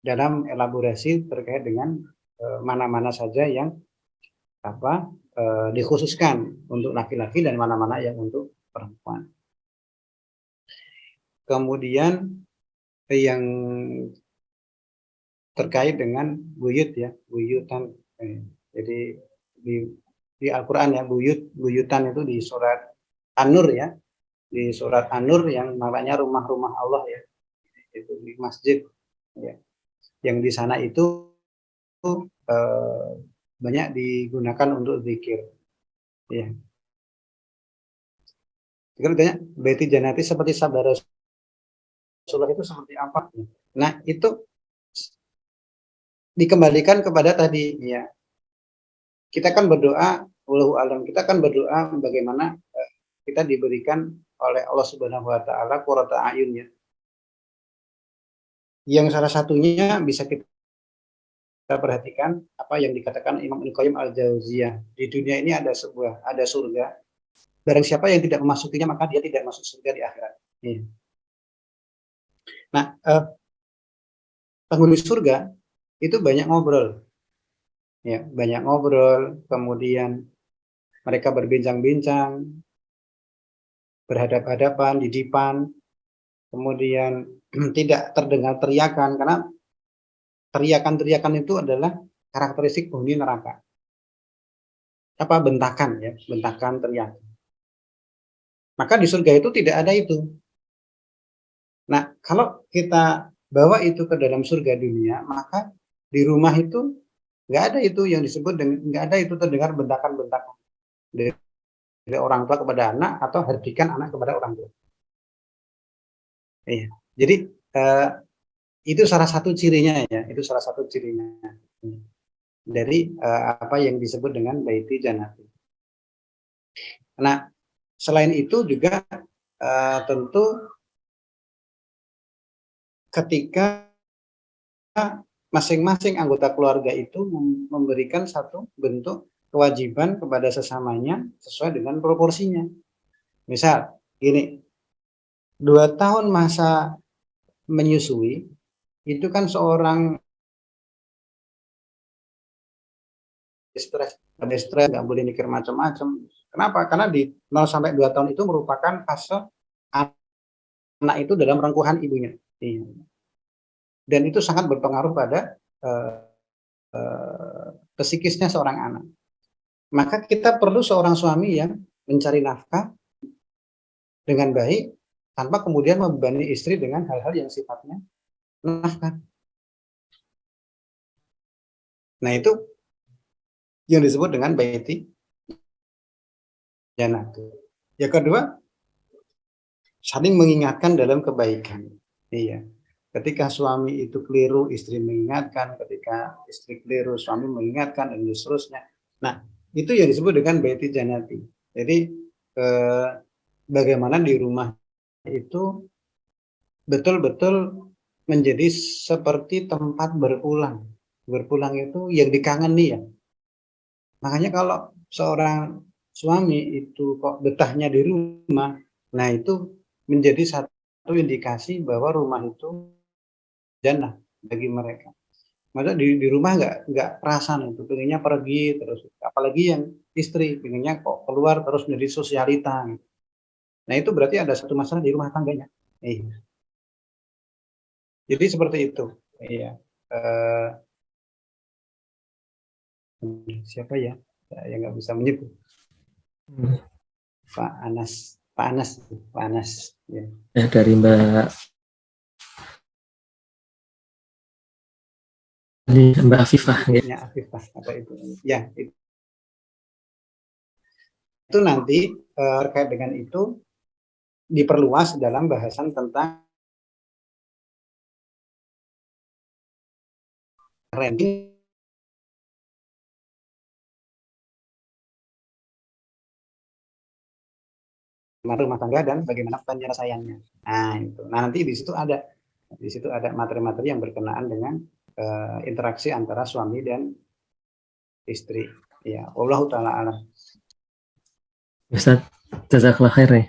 Speaker 2: dalam elaborasi terkait dengan mana-mana saja yang dikhususkan untuk laki-laki dan mana-mana yang untuk perempuan. Kemudian yang terkait dengan buyut ya, buyutan. Jadi di Al-Quran ya buyutan itu di surat An-Nur ya, di surat An-Nur yang namanya rumah-rumah Allah ya, itu di masjid ya, yang di sana itu banyak digunakan untuk zikir ya. Kita tanya Baiti Janati seperti sabda Rasulullah itu seperti apa? Nah, itu dikembalikan kepada tadi ya. Kita kan berdoa, wallahu alam, kita kan berdoa bagaimana kita diberikan oleh Allah Subhanahu wa taala qurrata a'yun ya. Yang salah satunya bisa kita perhatikan apa yang dikatakan Imam Ibnu Qayyim Al-Jauziyah. Di dunia ini ada surga. Barang siapa yang tidak memasukinya maka dia tidak masuk surga di akhirat. Ya. Nah, penghuni surga itu banyak ngobrol. Ya, banyak ngobrol, kemudian mereka berbincang-bincang, berhadap-hadapan di depan, kemudian tidak terdengar teriakan karena teriakan-teriakan itu adalah karakteristik penghuni neraka. Apa bentakan ya, bentakan teriakan. Maka di surga itu tidak ada itu. Nah, kalau kita bawa itu ke dalam surga dunia, maka di rumah itu nggak ada itu yang disebut dengan nggak ada itu terdengar bentakan-bentakan dari orang tua kepada anak atau hardikan anak kepada orang tua. Iya. Jadi itu salah satu cirinya ya, itu salah satu cirinya dari apa yang disebut dengan Baiti Janati. Nah, selain itu juga tentu ketika masing-masing anggota keluarga itu memberikan satu bentuk kewajiban kepada sesamanya sesuai dengan proporsinya. Misal, gini, 2 tahun masa menyusui, itu kan seorang stres, nggak boleh mikir macam-macam. Kenapa? Karena di 0 sampai 2 tahun itu merupakan fase anak itu dalam rengkuhan ibunya. Dan itu sangat berpengaruh pada psikisnya seorang anak. Maka kita perlu seorang suami yang mencari nafkah dengan baik tanpa kemudian membebani istri dengan hal-hal yang sifatnya nafkah. Nah, itu yang disebut dengan baiti janatu. Yang kedua, saling mengingatkan dalam kebaikan. Iya. Ketika suami itu keliru, istri mengingatkan. Ketika istri keliru, suami mengingatkan, dan seterusnya. Nah, itu yang disebut dengan baiti janati. Jadi, bagaimana di rumah itu betul-betul menjadi seperti tempat berpulang. Berpulang itu yang dikangeni ya. Makanya kalau seorang suami itu kok betahnya di rumah, nah itu menjadi satu indikasi bahwa rumah itu jannah bagi mereka. Maksudnya di rumah nggak perasaan itu, pengennya pergi terus, apalagi yang istri pengennya kok keluar terus menjadi sosialita. Nah itu berarti ada satu masalah di rumah tangganya. Iya. Jadi seperti itu. Iya. Siapa ya? Saya nggak bisa menyebut. Pak Anas. Ya.
Speaker 1: Dari Mbak Afifah.
Speaker 2: Ya, Afifah apa itu? Ya, itu nanti terkait dengan itu diperluas dalam bahasan tentang ranking rumah tangga dan bagaimana penyelesaiannya. Nah, itu. Nah, nanti di situ ada materi-materi yang berkenaan dengan interaksi antara suami dan istri. Ya, Allah taala alam.
Speaker 1: Ustaz, jazakallah khair nih.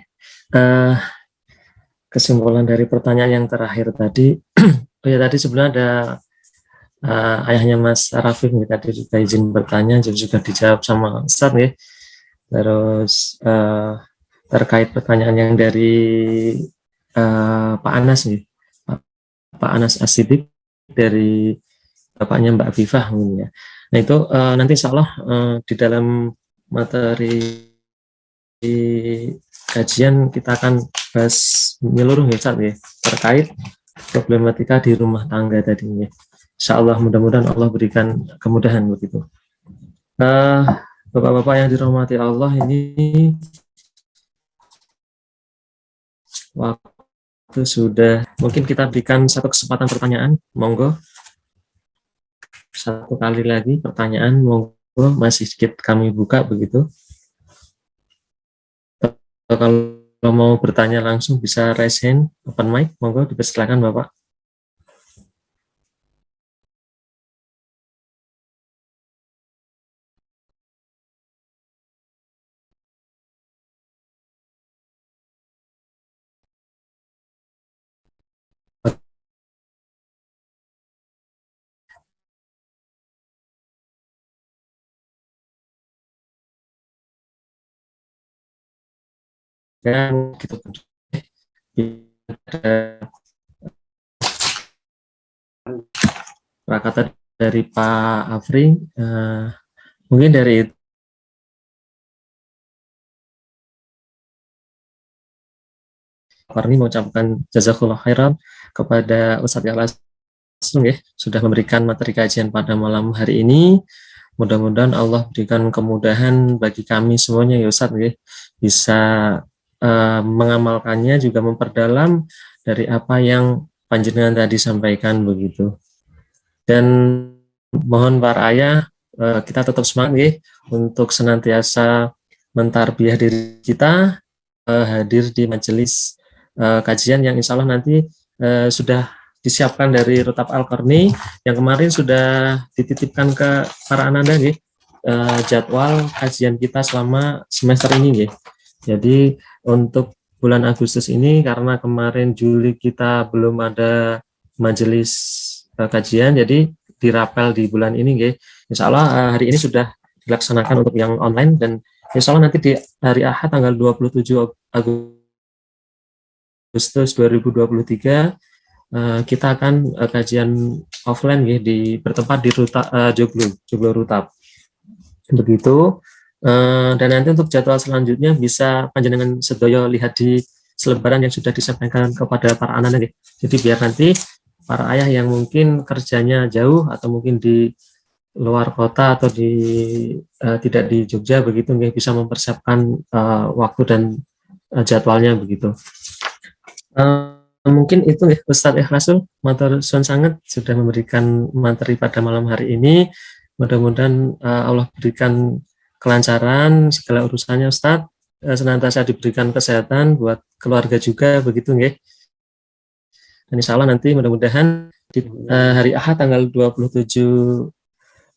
Speaker 1: Kesimpulan dari pertanyaan yang terakhir tadi, ya tadi sebenarnya ada ayahnya Mas Rafiq nih, tadi juga izin bertanya, juga dijawab sama Ustaz nih. Terus terkait pertanyaan yang dari Pak Anas nih, Pak Anas As-Siddiq dari bapaknya Mbak Afifah ya. Nah itu nanti insya Allah di dalam materi kajian kita akan bahas menyeluruh ya Ustaz ya, terkait problematika di rumah tangga tadinya. Insya Allah mudah-mudahan Allah berikan kemudahan begitu. Bapak-bapak yang dirahmati Allah, ini waktu sudah, mungkin kita berikan satu kesempatan pertanyaan, monggo. Satu kali lagi pertanyaan, monggo, masih sedikit kami buka begitu. Kalau mau bertanya langsung bisa raise hand, open mic, monggo dipersilakan Bapak. Dan gitu kata dari Pak Afri, mungkin dari Parni mengucapkan jazakallah khairan kepada Ustadz yang langsung ya, sudah memberikan materi kajian pada malam hari ini. Mudah-mudahan Allah berikan kemudahan bagi kami semuanya ya Ustadz ya, bisa mengamalkannya, juga memperdalam dari apa yang panjenengan tadi sampaikan begitu. Dan mohon para ayah kita tetap semangat ya, untuk senantiasa mentarbiyah diri kita hadir di majelis kajian yang insya Allah nanti sudah disiapkan dari Rutab Al-Qarni yang kemarin sudah dititipkan ke para ananda nggih, jadwal kajian kita selama semester ini nggih. Jadi untuk bulan Agustus ini karena kemarin Juli kita belum ada majelis kajian, jadi dirapel di bulan ini nggih. Insya Allah hari ini sudah dilaksanakan untuk yang online dan insya Allah nanti di hari Ahad tanggal 27 Agustus 2023 kita akan kajian offline ya, bertempat di Joglo Rutab. Begitu. Dan nanti untuk jadwal selanjutnya bisa panjenengan sedoyo lihat di selebaran yang sudah disampaikan kepada para anak-anak. Jadi biar nanti para ayah yang mungkin kerjanya jauh atau mungkin di luar kota atau tidak di Jogja begitu bisa mempersiapkan waktu dan jadwalnya begitu. Mungkin itu ya Ustadz Ikhlasul, matur suwun sangat sudah memberikan materi pada malam hari ini. Mudah-mudahan Allah berikan kelancaran segala urusannya Ustadz, senantiasa diberikan kesehatan buat keluarga juga begitu nggih. Dan insya Allah nanti mudah-mudahan di hari Ahad tanggal 27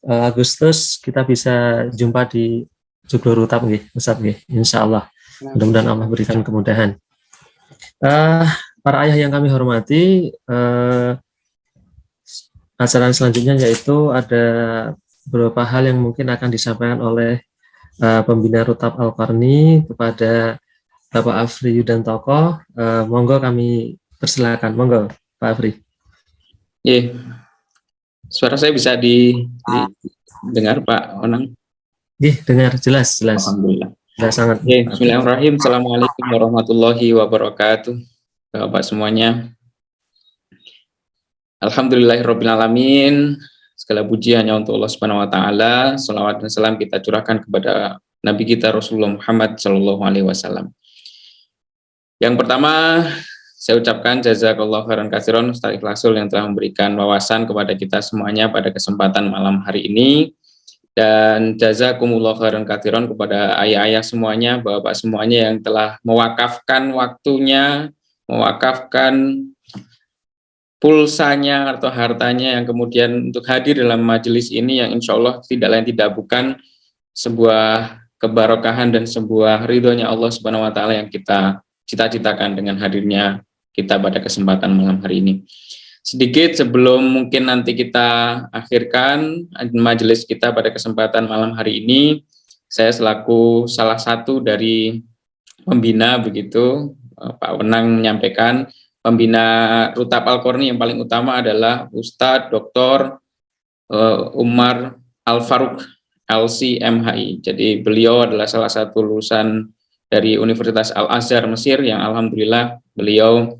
Speaker 1: Agustus kita bisa jumpa di Joglo Rutab nggih Ustadz nggih, insya Allah. Mudah-mudahan Allah berikan kemudahan. Para ayah yang kami hormati, acara selanjutnya yaitu ada beberapa hal yang mungkin akan disampaikan oleh pembina Rutab Al-Qarni kepada Bapak Afri Yudanto. Monggo kami persilakan, monggo Pak Afri.
Speaker 3: Iya, suara saya bisa didengar Pak Onang?
Speaker 1: Iya, dengar jelas.
Speaker 3: Alhamdulillah.
Speaker 1: Sudah sangat.
Speaker 3: Bismillahirrahmanirrahim. Assalamualaikum warahmatullahi wabarakatuh. Bapak semuanya. Alhamdulillahirrabbilalamin. Segala puji hanya untuk Allah Subhanahu wa taala. Shalawat dan salam kita curahkan kepada Nabi kita Rasulullah Muhammad sallallahu alaihi wasallam. Yang pertama, saya ucapkan jazakallahu khairan katsiran Ustaz Ikhlasul yang telah memberikan wawasan kepada kita semuanya pada kesempatan malam hari ini. Dan jazakumullah khairan katsiran kepada ayah-ayah semuanya, bapak semuanya yang telah mewakafkan waktunya, mewakafkan pulsanya atau hartanya yang kemudian untuk hadir dalam majelis ini yang insya Allah tidak lain tidak bukan sebuah kebarokahan dan sebuah ridhonya Allah Subhanahu wa taala yang kita cita-citakan dengan hadirnya kita pada kesempatan malam hari ini. Sedikit sebelum mungkin nanti kita akhirkan majelis kita pada kesempatan malam hari ini, saya selaku salah satu dari pembina begitu, Pak Wenang menyampaikan pembina Rutab Al-Qarni yang paling utama adalah Ustadz Dr. Umar Al-Faruq LC MHI. Jadi beliau adalah salah satu lulusan dari Universitas Al-Azhar Mesir yang alhamdulillah beliau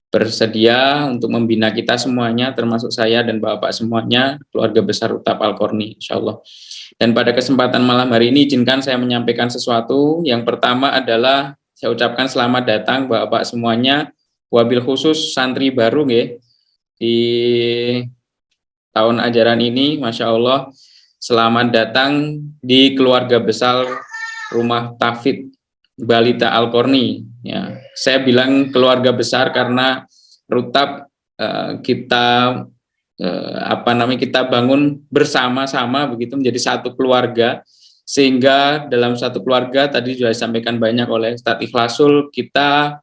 Speaker 3: bersedia untuk membina kita semuanya, termasuk saya dan Bapak semuanya, keluarga besar Rutab Al-Qarni insyaallah. Dan pada kesempatan malam hari ini izinkan saya menyampaikan sesuatu. Yang pertama adalah saya ucapkan selamat datang Bapak semuanya, wabil khusus santri baru nggih di tahun ajaran ini, Masya Allah. Selamat datang di keluarga besar Rumah Tahfidz Balita Al-Qarni. Ya, saya bilang keluarga besar karena Rutab kita kita bangun bersama-sama begitu menjadi satu keluarga, sehingga dalam satu keluarga tadi sudah disampaikan banyak oleh Ustadz Ikhlasul, kita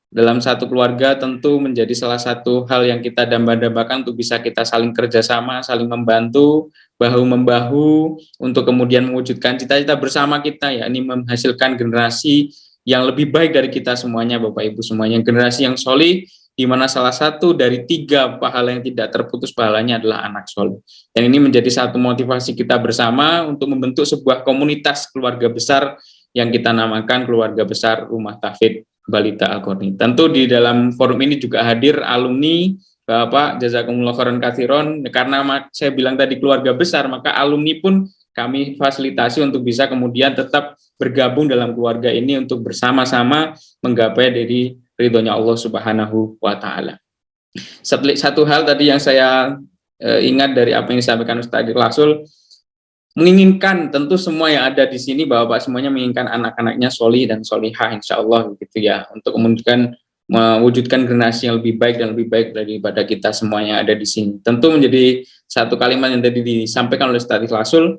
Speaker 3: dalam satu keluarga tentu menjadi salah satu hal yang kita dambakan untuk bisa kita saling kerjasama, saling membantu, bahu-membahu untuk kemudian mewujudkan cita-cita bersama kita, yakni menghasilkan generasi yang lebih baik dari kita semuanya, Bapak Ibu semuanya, generasi yang solih, di mana salah satu dari 3 pahala yang tidak terputus pahalanya adalah anak soleh. Dan ini menjadi satu motivasi kita bersama untuk membentuk sebuah komunitas keluarga besar yang kita namakan keluarga besar Rumah Tahfidz Balita Al-Qarni. Tentu di dalam forum ini juga hadir alumni, Bapak jazakumullah khairan katsiran, karena saya bilang tadi keluarga besar, maka alumni pun kami fasilitasi untuk bisa kemudian tetap bergabung dalam keluarga ini untuk bersama-sama menggapai dari ridhonya Allah Subhanahu wa taala. Satu hal tadi yang saya ingat dari apa yang disampaikan Ustaz Ikhlasul, menginginkan, tentu semua yang ada di sini Bapak semuanya menginginkan anak-anaknya solih dan solihah insya Allah gitu ya, untuk mewujudkan generasi yang lebih baik dan lebih baik daripada kita semua yang ada di sini. Tentu menjadi satu kalimat yang tadi disampaikan oleh Ustaz Ikhlasul,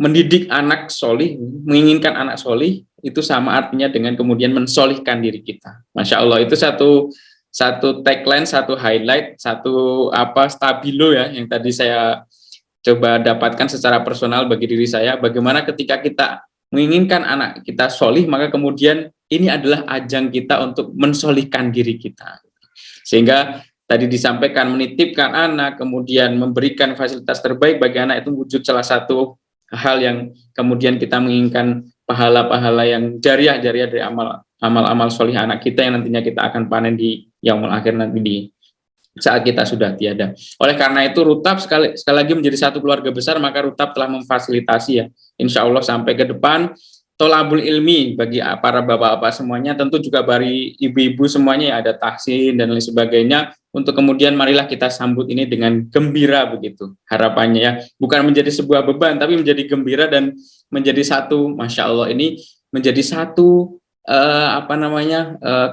Speaker 3: mendidik anak solih, menginginkan anak solih itu sama artinya dengan kemudian mensolihkan diri kita. Masya Allah, itu satu tagline, satu highlight, satu stabilo ya yang tadi saya coba dapatkan secara personal bagi diri saya. Bagaimana ketika kita menginginkan anak kita solih, maka kemudian ini adalah ajang kita untuk mensolihkan diri kita. Sehingga tadi disampaikan menitipkan anak, kemudian memberikan fasilitas terbaik bagi anak itu wujud salah satu hal yang kemudian kita menginginkan pahala-pahala yang jariah dari amal-amal solih anak kita yang nantinya kita akan panen di yaumul akhir nanti di saat kita sudah tiada. Oleh karena itu Rutab sekali lagi menjadi satu keluarga besar, maka Rutab telah memfasilitasi ya, insya Allah sampai ke depan tolabul ilmi bagi para bapak-bapak semuanya, tentu juga bagi ibu-ibu semuanya ya, ada tahsin dan lain sebagainya, untuk kemudian marilah kita sambut ini dengan gembira begitu harapannya ya, bukan menjadi sebuah beban tapi menjadi gembira dan menjadi satu, Masya Allah, ini menjadi satu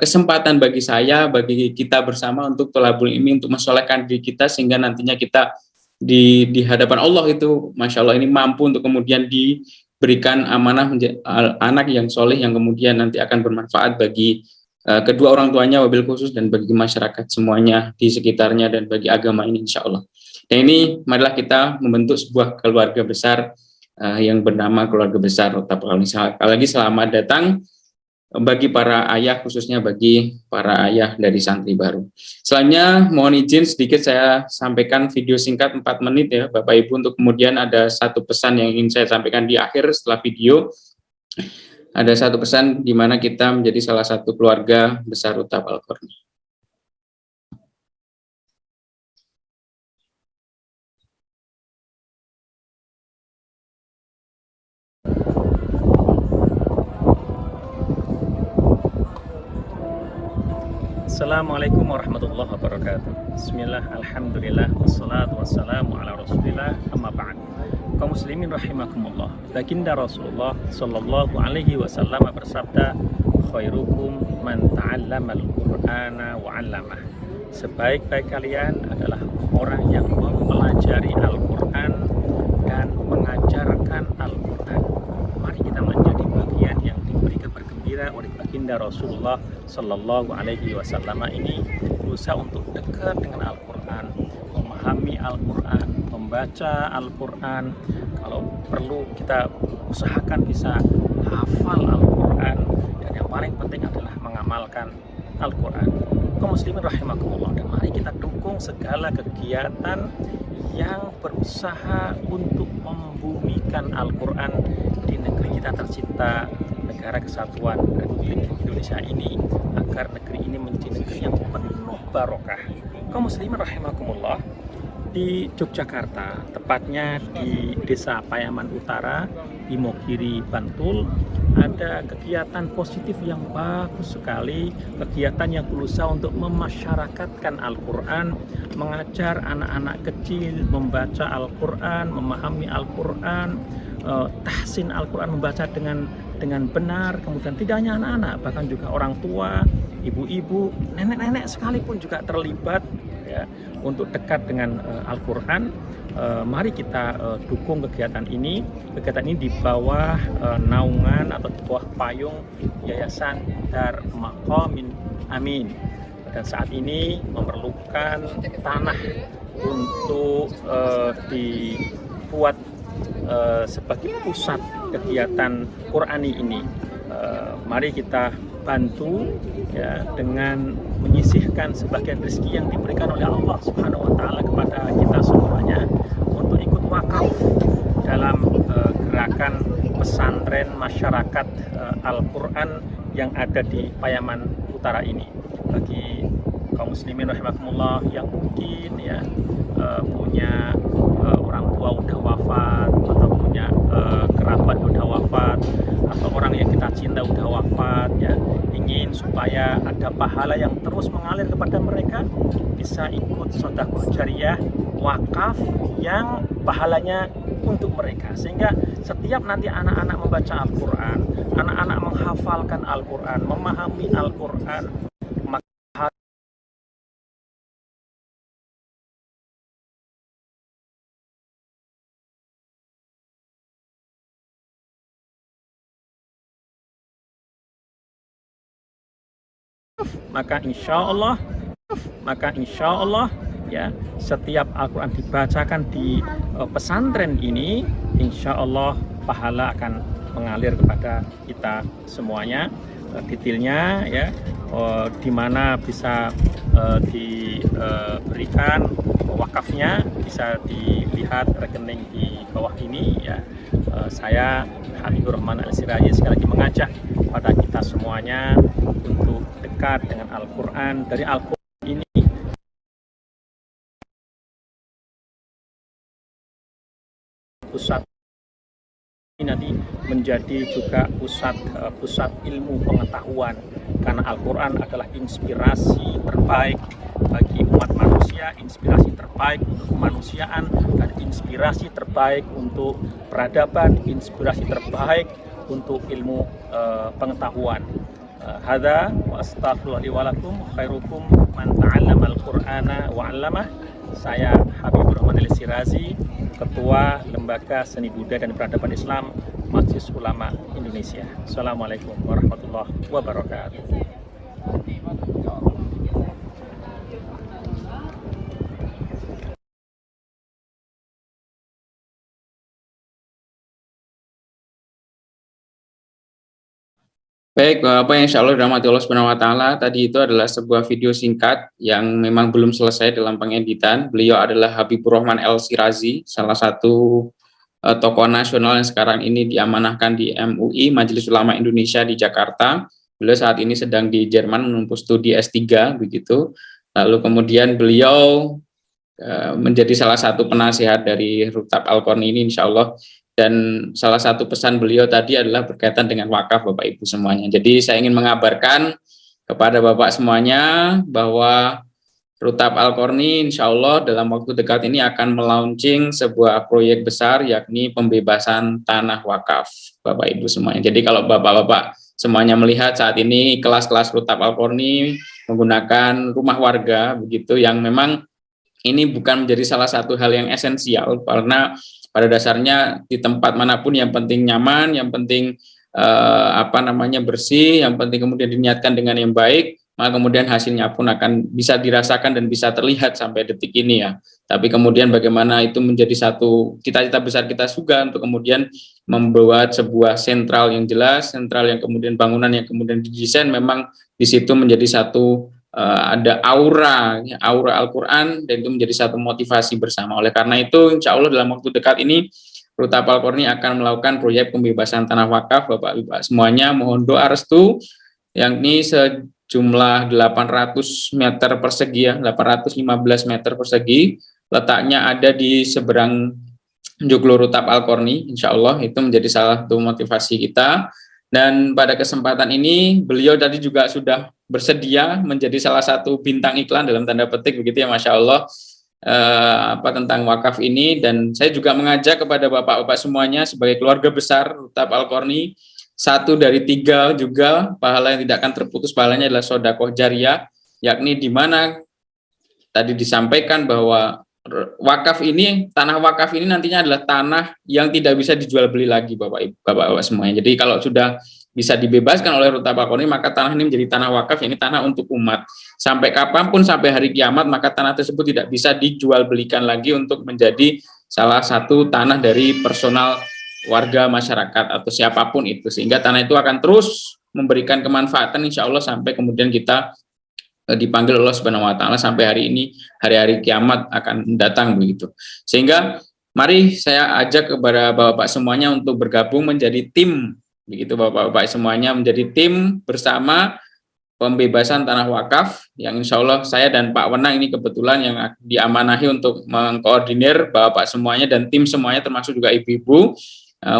Speaker 3: kesempatan bagi saya, bagi kita bersama untuk tolabul ilmi, untuk mensolehkan diri kita sehingga nantinya kita di hadapan Allah itu Masya Allah ini mampu untuk kemudian diberikan amanah menjadi anak yang soleh yang kemudian nanti akan bermanfaat bagi kedua orang tuanya wabil khusus dan bagi masyarakat semuanya di sekitarnya dan bagi agama ini insya Allah. Dan ini marilah kita membentuk sebuah keluarga besar yang bernama keluarga besar Rutab. Sekali lagi selamat datang bagi para ayah, khususnya bagi para ayah dari santri baru. Selanjutnya mohon izin sedikit saya sampaikan video singkat 4 menit ya Bapak Ibu, untuk kemudian ada satu pesan yang ingin saya sampaikan di akhir setelah video. Ada satu pesan di mana kita menjadi salah satu keluarga besar Rutab Al-Qarni.
Speaker 5: Assalamualaikum warahmatullahi wabarakatuh. Bismillah, alhamdulillah, wassalatu wassalamu ala rasulillah, amma ba'd. Kaum muslimin rahimakumullah. Baginda Rasulullah sallallahu alaihi wasallam bersabda, khairukum man ta'allamal qur'ana wa 'allamah. Sebaik-baik kalian adalah orang yang mempelajari Al-Qur'an dan mengajarkan Al-Qur'an. Mari kita menjadi bagian yang diberi kabar gembira oleh baginda Rasulullah Sallallahu Alaihi Wasallam ini, berusaha untuk dekat dengan Al-Quran, memahami Al-Quran, membaca Al-Quran. Kalau perlu kita usahakan bisa hafal Al-Quran, dan yang paling penting adalah mengamalkan Al-Quran. Kaum muslimin rahimakumullah, dan mari kita dukung segala kegiatan yang berusaha untuk membumikan Al-Quran di negeri kita tercinta, negara kesatuan Republik Indonesia ini, agar negeri ini menjadi negeri yang penuh barokah. Kaum muslimin rahimakumullah, di Yogyakarta, tepatnya di Desa Payaman Utara, Imogiri, Bantul, ada kegiatan positif yang bagus sekali, kegiatan yang berusaha untuk memasyarakatkan Al-Quran, mengajar anak-anak kecil membaca Al-Quran, memahami Al-Quran, tahsin Al-Quran, membaca dengan benar. Kemudian tidak hanya anak-anak, bahkan juga orang tua, ibu-ibu, nenek-nenek sekalipun juga terlibat ya, untuk dekat dengan Al-Quran. Mari kita dukung kegiatan ini. Kegiatan ini di bawah naungan atau di bawah payung Yayasan Dar Maqamin Amin, dan saat ini memerlukan tanah untuk dibuat sebagai pusat kegiatan Qurani ini. Mari kita bantu ya, dengan menyisihkan sebagian rezeki yang diberikan oleh Allah Subhanahu wa taala kepada kita semuanya untuk ikut wakaf dalam gerakan pesantren masyarakat Al-Quran yang ada di Payaman Utara ini. Bagi kaum muslimin rahimakumullah yang mungkin ya punya orang tua udah wafat, atau punya kerabat udah wafat, atau orang yang kita cinta udah wafat ya, ingin ingin supaya ada pahala yang terus mengalir kepada mereka, bisa ikut sedekah jariyah wakaf yang pahalanya untuk mereka, sehingga setiap nanti anak-anak membaca Al-Quran, anak-anak menghafalkan Al-Quran, memahami Al-Quran, maka insya Allah ya, setiap Al-Quran dibacakan di pesantren ini, insya Allah pahala akan mengalir kepada kita semuanya. Detailnya ya, di mana bisa diberikan wakafnya, bisa dilihat rekening di bawah ini ya. Saya Habibur Rahman Al-Siraji sekali lagi mengajak pada kita semuanya untuk dekat dengan Al-Quran. Dari Al-Quran ini pusat ini nanti menjadi juga pusat ilmu pengetahuan, karena Al-Quran adalah inspirasi terbaik bagi umat manusia, inspirasi terbaik untuk kemanusiaan, dan inspirasi terbaik untuk peradaban, inspirasi terbaik untuk ilmu pengetahuan. Hadza wa astaghfirullahi wa lakum, khairukum man ta'allama al-Qur'ana wa 'allamah. Saya Habibur Rahman Al-Siraji, Ketua Lembaga Seni Budaya dan Peradaban Islam Majelis Ulama Indonesia. Assalamualaikum warahmatullahi wabarakatuh.
Speaker 3: Baik, Bapak yang insya Allah dirahmati Allah Subhanahu wa Ta'ala, tadi itu adalah sebuah video singkat yang memang belum selesai dalam pengeditan. Beliau adalah Habibur Rahman Al-Siraji, salah satu tokoh nasional yang sekarang ini diamanahkan di MUI, Majelis Ulama Indonesia di Jakarta. Beliau saat ini sedang di Jerman menempuh studi S3, begitu. Lalu kemudian beliau menjadi salah satu penasihat dari Rutab Al-Qarni ini, insya Allah. Dan salah satu pesan beliau tadi adalah berkaitan dengan wakaf, Bapak Ibu semuanya. Jadi saya ingin mengabarkan kepada Bapak semuanya bahwa Rutab Al-Qarni insya Allah dalam waktu dekat ini akan melaunching sebuah proyek besar, yakni pembebasan tanah wakaf, Bapak Ibu semuanya. Jadi kalau Bapak-Bapak semuanya melihat saat ini kelas-kelas Rutab Al-Qarni menggunakan rumah warga, begitu, yang memang ini bukan menjadi salah satu hal yang esensial, karena pada dasarnya di tempat manapun yang penting nyaman, yang penting bersih, yang penting kemudian diniatkan dengan yang baik, maka kemudian hasilnya pun akan bisa dirasakan dan bisa terlihat sampai detik ini ya. Tapi kemudian bagaimana itu menjadi satu cita-cita besar kita juga untuk kemudian membuat sebuah sentral yang jelas, sentral yang kemudian bangunan yang kemudian didesain memang di situ menjadi satu ada aura Al-Quran, dan itu menjadi satu motivasi bersama. Oleh karena itu, insya Allah dalam waktu dekat ini Rutab Al-Qarni akan melakukan proyek pembebasan tanah wakaf, Bapak-Bapak semuanya. Mohon doa restu, yang ini sejumlah 800 meter persegi, 815 meter persegi, letaknya ada di seberang Joglo Rutab Al-Qarni. Insya Allah itu menjadi salah satu motivasi kita. Dan pada kesempatan ini beliau tadi juga sudah bersedia menjadi salah satu bintang iklan dalam tanda petik, begitu ya, Masya Allah, tentang wakaf ini. Dan saya juga mengajak kepada Bapak-Bapak semuanya sebagai keluarga besar Rutab Al-Qarni, 1 dari 3 juga pahala yang tidak akan terputus pahalanya adalah sedekah jariyah, yakni di mana tadi disampaikan bahwa wakaf ini, tanah wakaf ini nantinya adalah tanah yang tidak bisa dijual beli lagi, Bapak-Bapak semuanya. Jadi kalau sudah bisa dibebaskan oleh Rutab Al-Qarni, maka tanah ini menjadi tanah wakaf, ini tanah untuk umat. Sampai kapanpun, sampai hari kiamat, maka tanah tersebut tidak bisa dijual belikan lagi untuk menjadi salah satu tanah dari personal warga masyarakat atau siapapun itu. Sehingga tanah itu akan terus memberikan kemanfaatan insya Allah sampai kemudian kita dipanggil Allah Subhanahu wa Ta'ala, sampai hari ini, hari-hari kiamat akan datang, begitu. Sehingga mari saya ajak kepada Bapak-Bapak semuanya untuk bergabung menjadi tim, begitu Bapak-Bapak semuanya, menjadi tim bersama pembebasan tanah wakaf, yang insya Allah saya dan Pak Wenang ini kebetulan yang diamanahi untuk mengkoordinir Bapak semuanya dan tim semuanya, termasuk juga ibu-ibu,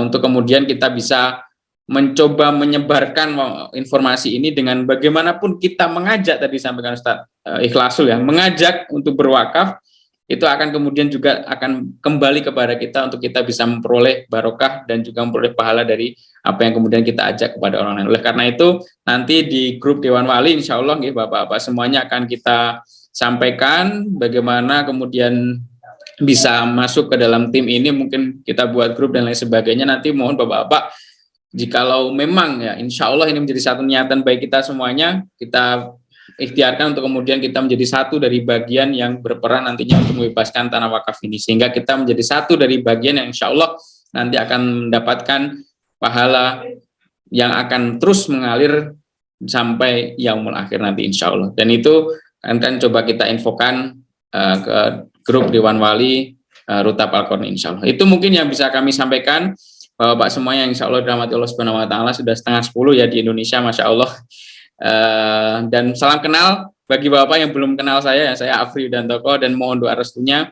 Speaker 3: untuk kemudian kita bisa mencoba menyebarkan informasi ini dengan bagaimanapun kita mengajak, tadi sampaikan Ustaz Ikhlasul ya, mengajak untuk berwakaf, itu akan kemudian juga akan kembali kepada kita untuk kita bisa memperoleh barokah dan juga memperoleh pahala dari apa yang kemudian kita ajak kepada orang lain. Oleh karena itu nanti di grup Dewan Wali insya Allah Bapak-Bapak semuanya akan kita sampaikan bagaimana kemudian bisa masuk ke dalam tim ini, mungkin kita buat grup dan lain sebagainya. Nanti mohon Bapak-Bapak, jikalau memang ya insya Allah ini menjadi satu niatan baik kita semuanya, kita ikhtiarkan untuk kemudian kita menjadi satu dari bagian yang berperan nantinya untuk membebaskan tanah wakaf ini, sehingga kita menjadi satu dari bagian yang insya Allah nanti akan mendapatkan pahala yang akan terus mengalir sampai yaumul akhir nanti insya Allah. Dan itu akan coba kita infokan ke grup Dewan Wali Rutab Al-Qarni insya Allah. Itu mungkin yang bisa kami sampaikan. Bapak semuanya insya Allah dirahmati Allah Subhanahu Wa Taala, sudah 9:30 ya di Indonesia, masya Allah. Dan salam kenal bagi Bapak yang belum kenal saya Afri Widantoko, dan mohon doa restunya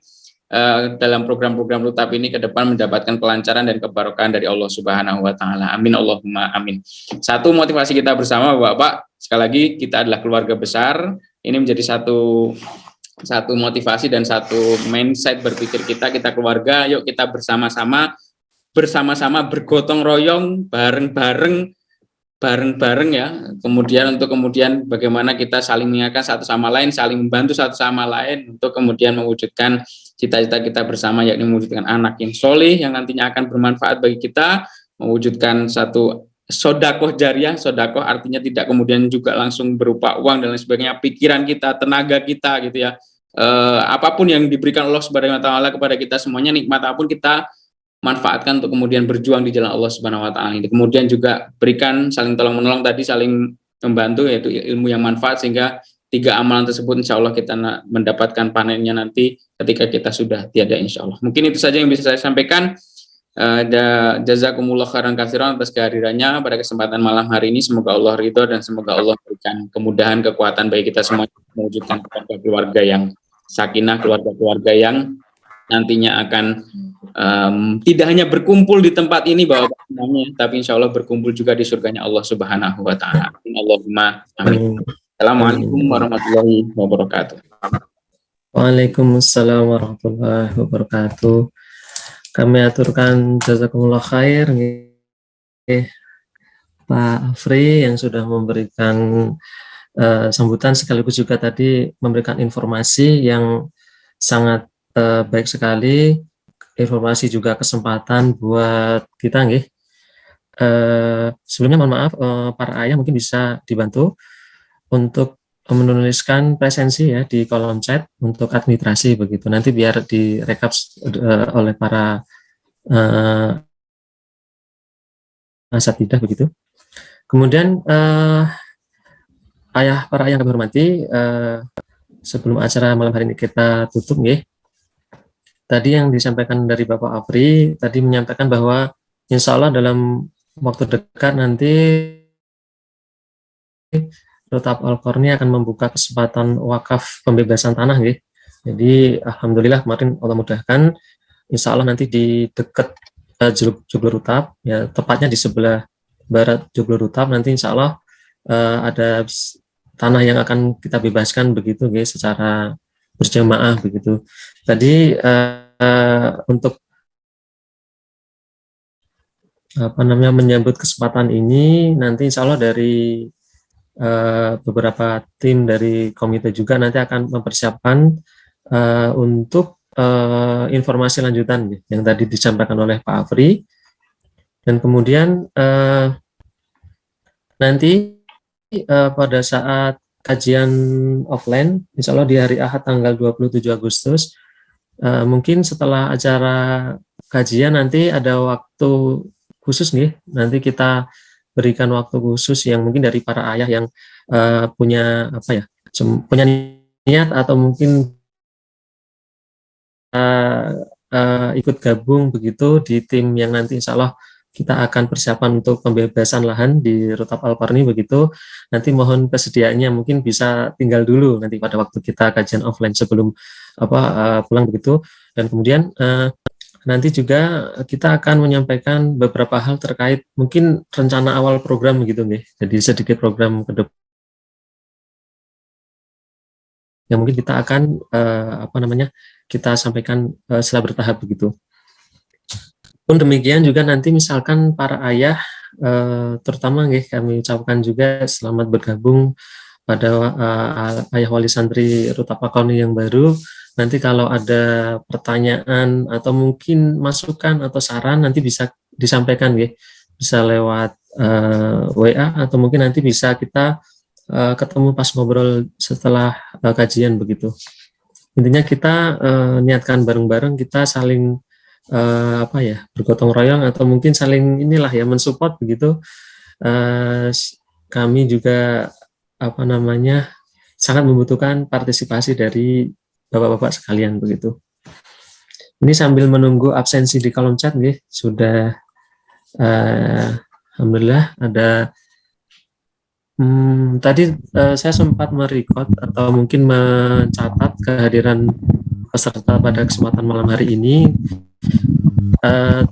Speaker 3: dalam program-program Rutab ini ke depan mendapatkan kelancaran dan kebarokahan dari Allah Subhanahu Wa Taala. Amin Allahumma amin. Satu motivasi kita bersama Bapak, sekali lagi kita adalah keluarga besar. Ini menjadi satu motivasi dan satu mindset berpikir kita keluarga. Yuk kita bersama-sama bergotong royong bareng-bareng ya, kemudian bagaimana kita saling mengingatkan satu sama lain, saling membantu satu sama lain untuk kemudian mewujudkan cita-cita kita bersama, yakni mewujudkan anak yang soleh yang nantinya akan bermanfaat bagi kita, mewujudkan satu sodakoh jariah. Sodakoh artinya tidak kemudian juga langsung berupa uang dan lain sebagainya, pikiran kita, tenaga kita gitu ya, apapun yang diberikan Allah Subhanahu Wa Taala kepada kita semuanya, nikmat apapun kita manfaatkan untuk kemudian berjuang di jalan Allah Subhanahu Wa Taala ini. Kemudian juga berikan saling tolong menolong tadi, saling membantu, yaitu ilmu yang manfaat, sehingga 3 amalan tersebut insya Allah kita mendapatkan panennya nanti ketika kita sudah tiada insya Allah. Mungkin itu saja yang bisa saya sampaikan. Jazakumullah khairan katsiran atas kehadirannya pada kesempatan malam hari ini. Semoga Allah ridho dan semoga Allah berikan kemudahan, kekuatan bagi kita semua mewujudkan keluarga yang sakinah, keluarga yang nantinya akan tidak hanya berkumpul di tempat ini Bapak namanya, tapi insya Allah berkumpul juga di surganya Allah Subhanahu Wa Taala. Allahumma amin. Assalamualaikum warahmatullahi wabarakatuh.
Speaker 1: Waalaikumsalam warahmatullahi wabarakatuh. Kami aturkan jazakumullah khair Pak Afri yang sudah memberikan sambutan, sekaligus juga tadi memberikan informasi yang sangat baik sekali, informasi juga kesempatan buat kita nggih. Sebelumnya mohon maaf, para ayah mungkin bisa dibantu untuk menuliskan presensi ya di kolom chat untuk administrasi begitu. Nanti biar direkap oleh para asatidah begitu. Kemudian para ayah yang kami hormati, sebelum acara malam hari ini kita tutup nggih. Tadi yang disampaikan dari Bapak Afri tadi menyampaikan bahwa insya Allah dalam waktu dekat nanti Rutab Al-Qarni akan membuka kesempatan wakaf pembebasan tanah nggih. Jadi alhamdulillah kemarin Allah mudahkan, insya Allah nanti di dekat Joglo Rutab, ya tepatnya di sebelah barat Joglo Rutab, nanti insya Allah ada tanah yang akan kita bebaskan begitu nggih, secara berjamaah begitu. Tadi untuk menyambut kesempatan ini, nanti insya Allah dari beberapa tim dari komite juga nanti akan mempersiapkan untuk informasi lanjutan yang tadi disampaikan oleh Pak Afri, dan kemudian nanti pada saat kajian offline, insya Allah di hari Ahad tanggal 27 Agustus, mungkin setelah acara kajian nanti ada waktu khusus nih, nanti kita berikan waktu khusus yang mungkin dari para ayah yang punya punya niat atau mungkin ikut gabung begitu di tim yang nanti insya Allah kita akan persiapan untuk pembebasan lahan di Rutab Al-Qarni begitu. Nanti mohon kesediaannya mungkin bisa tinggal dulu nanti pada waktu kita kajian offline sebelum pulang begitu. Dan kemudian nanti juga kita akan menyampaikan beberapa hal terkait mungkin rencana awal program gitu nih. Jadi sedikit program ke depan yang mungkin kita akan kita sampaikan secara bertahap begitu. Pun demikian juga nanti misalkan para ayah terutama kami ucapkan juga selamat bergabung pada ayah wali santri Ruta Pakoni yang baru. Nanti kalau ada pertanyaan atau mungkin masukan atau saran nanti bisa disampaikan bisa lewat WA atau mungkin nanti bisa kita ketemu pas ngobrol setelah kajian begitu. Intinya kita niatkan bareng-bareng, kita saling bergotong royong atau mungkin saling mensupport begitu. Kami juga sangat membutuhkan partisipasi dari bapak-bapak sekalian begitu. Ini sambil menunggu absensi di kolom chat sudah alhamdulillah ada tadi saya sempat merecord atau mungkin mencatat kehadiran peserta pada kesempatan malam hari ini.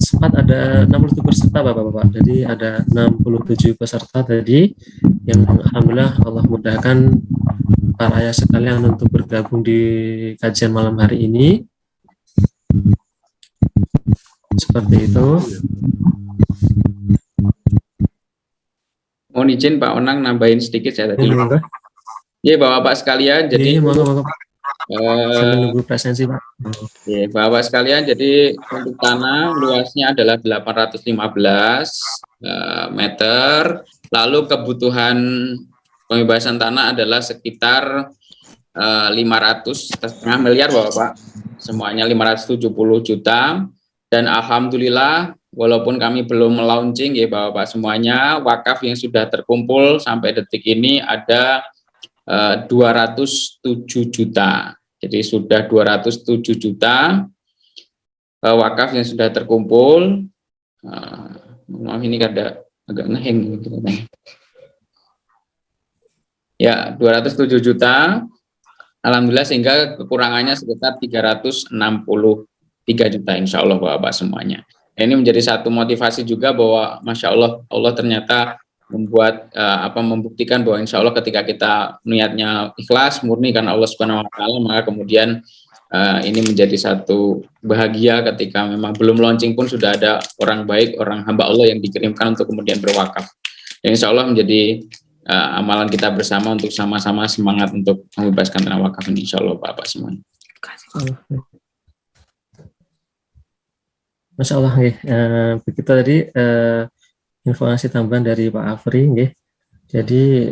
Speaker 1: Sempat ada 67 peserta Bapak-Bapak, jadi ada 67 peserta tadi yang alhamdulillah Allah mudahkan para ayah sekalian untuk bergabung di kajian malam hari ini. Seperti itu.
Speaker 3: Mohon izin Pak Onang nambahin sedikit saya tadi. Ya Bapak-Bapak sekalian, jadi
Speaker 1: sambil nunggu presensi Pak.
Speaker 3: Ya, Bapak sekalian, jadi untuk tanah luasnya adalah 815 meter, lalu kebutuhan pembebasan tanah adalah sekitar 500,5 miliar Bapak, semuanya 570 juta, dan alhamdulillah walaupun kami belum launching ya Bapak semuanya, wakaf yang sudah terkumpul sampai detik ini ada 207 juta. Jadi sudah 207 juta wakaf yang sudah terkumpul. Maaf ini agak ngeheng gitu. Ya, 207 juta. Alhamdulillah sehingga kekurangannya sekitar 363 juta insya Allah Bapak semuanya. Ini menjadi satu motivasi juga bahwa Masya Allah, Allah ternyata membuat membuktikan bahwa insya Allah ketika kita niatnya ikhlas murni karena Allah Subhanahu Wa Taala, maka kemudian ini menjadi satu bahagia ketika memang belum launching pun sudah ada orang baik, orang hamba Allah yang dikirimkan untuk kemudian berwakaf. Dan insya Allah menjadi amalan kita bersama untuk sama-sama semangat untuk membebaskan tanah wakaf ini insya Allah Bapak semuanya.
Speaker 1: Masya Allah begitu tadi informasi tambahan dari Pak Afri Jadi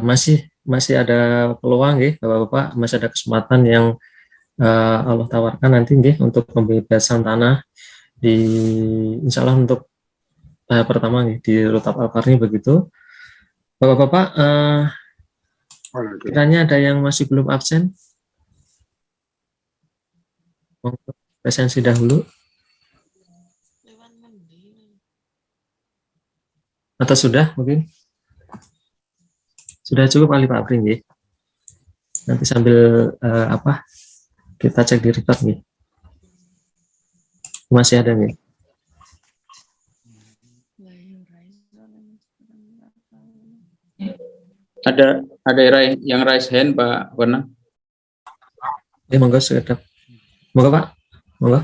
Speaker 1: masih ada peluang Bapak-bapak, masih ada kesempatan yang Allah tawarkan nanti untuk pembebasan tanah di insya Allah untuk pertama di Rutap Al-Qarni begitu. Bapak-bapak kiranya ada yang masih belum absen? Presensi dahulu. Atau sudah mungkin? Sudah cukup kali Pak Afri Nanti sambil kita cek di record Masih ada
Speaker 3: Ada yang raise hand Pak Warna.
Speaker 1: Monggo sekedap. Monggo Pak. Monggo.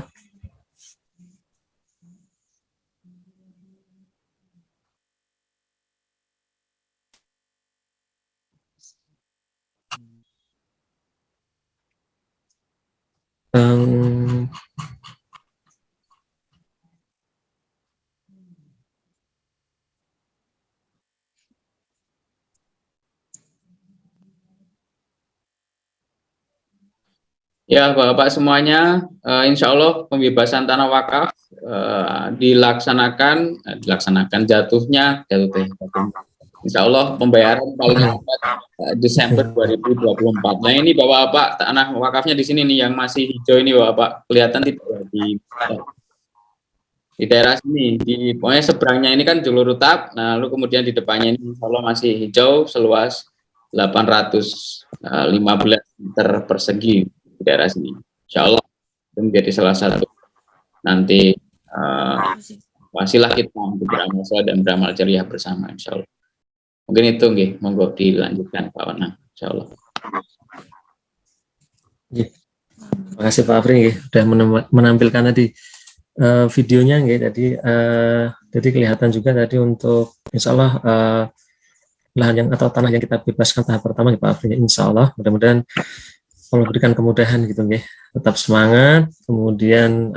Speaker 3: Ya Bapak semuanya, insya Allah pembebasan tanah wakaf dilaksanakan jatuh. Insya Allah pembayaran paling lambat Desember 2024. Nah ini Bapak-bapak tanah wakafnya di sini nih yang masih hijau ini Bapak kelihatan tidak di daerah sini, pokoknya seberangnya ini kan Jalur Rutap, nah lalu kemudian di depannya ini insya Allah masih hijau seluas 815 meter persegi di daerah sini. Insya Allah itu menjadi salah satu nanti wasilah kita untuk beramal soleh dan beramal jariah bersama, insya Allah. Mungkin itu nggih, monggo dilanjutkan Pak Wana, insya Allah.
Speaker 1: Terima kasih Pak Afri nggih, sudah menampilkan tadi videonya nggih. Jadi kelihatan juga tadi untuk insya Allah lahan yang atau tanah yang kita bebaskan tahap pertama nggih Pak Afri, insya Allah mudah-mudahan Allah berikan kemudahan gitu nggih. Tetap semangat, kemudian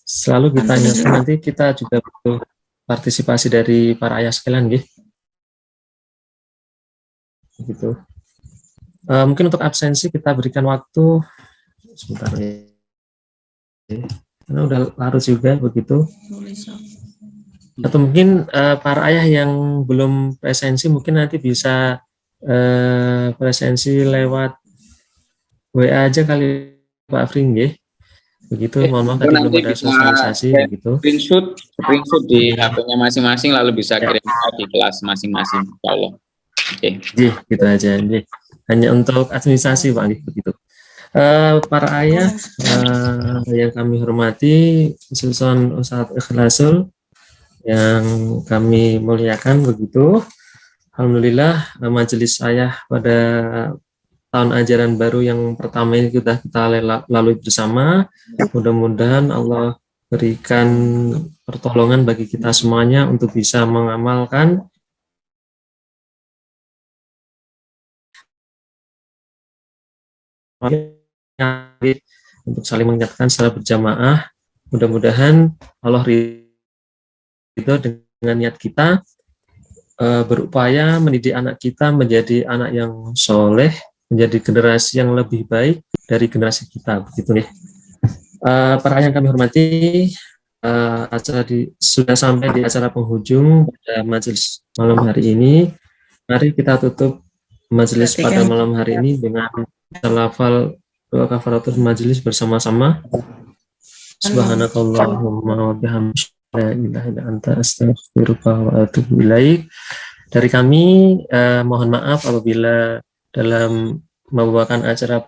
Speaker 1: selalu kita ingatkan nanti kita juga butuh partisipasi dari para ayah sekalian nggih. Gitu. Mungkin untuk absensi kita berikan waktu sebentar ya. Karena udah larut juga begitu. Atau mungkin para ayah yang belum presensi mungkin nanti bisa presensi lewat WA aja kali Pak Afri nggih. Begitu, mohon maaf tadi belum ada sosialisasi begitu.
Speaker 3: Screenshot di HP-nya masing-masing lalu bisa kirim di kelas masing-masing, insyaallah. Oke.
Speaker 1: Gitu aja. Hanya untuk administrasi Pak begitu. Para ayah yang kami hormati, khususan Ustadz Ikhlasul yang kami muliakan begitu. Alhamdulillah majelis ayah pada tahun ajaran baru yang pertama ini kita lalui bersama. Mudah-mudahan Allah berikan pertolongan bagi kita semuanya untuk bisa mengamalkan untuk saling mengingatkan secara berjamaah. Mudah-mudahan Allah ridho dengan niat kita berupaya mendidik anak kita menjadi anak yang soleh, menjadi generasi yang lebih baik dari generasi kita, begitu nih. Para yang kami hormati, acara sudah sampai di acara penghujung pada majelis malam hari ini. Mari kita tutup majelis pada malam hari ini dengan lafal doa kafaratul majelis bersama-sama. Subhanakallahumma wa bihamdika la ilaha illa anta astaghfiruka wa atubu ilaik. Dari kami mohon maaf apabila dalam membawakan acara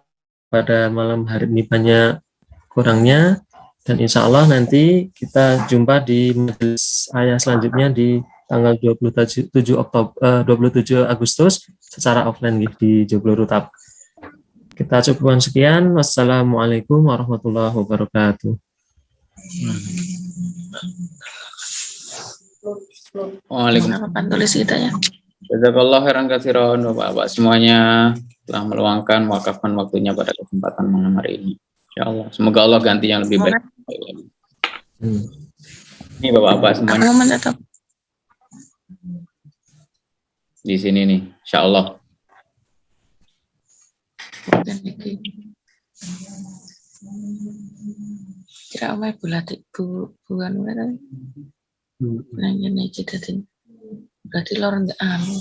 Speaker 1: pada malam hari ini banyak kurangnya, dan insya Allah nanti kita jumpa di majelis ayah selanjutnya di tanggal 27 Agustus secara offline di Joglo Rutap. Kita cukupkan sekian. Wassalamualaikum warahmatullahi wabarakatuh.
Speaker 3: Waalaikumsalam. Tulis kita ya. Jazakallah khairan katsiran Bapak-bapak semuanya telah meluangkan wakafkan waktunya pada kesempatan malam hari ini. Insyaallah. Semoga Allah ganti yang lebih baik lagi. Ini Bapak-bapak semuanya. Di sini nih, insyaallah.
Speaker 6: Kira omah bulat buan berarti. Nang ngene iki dadi berarti lor ndak anu.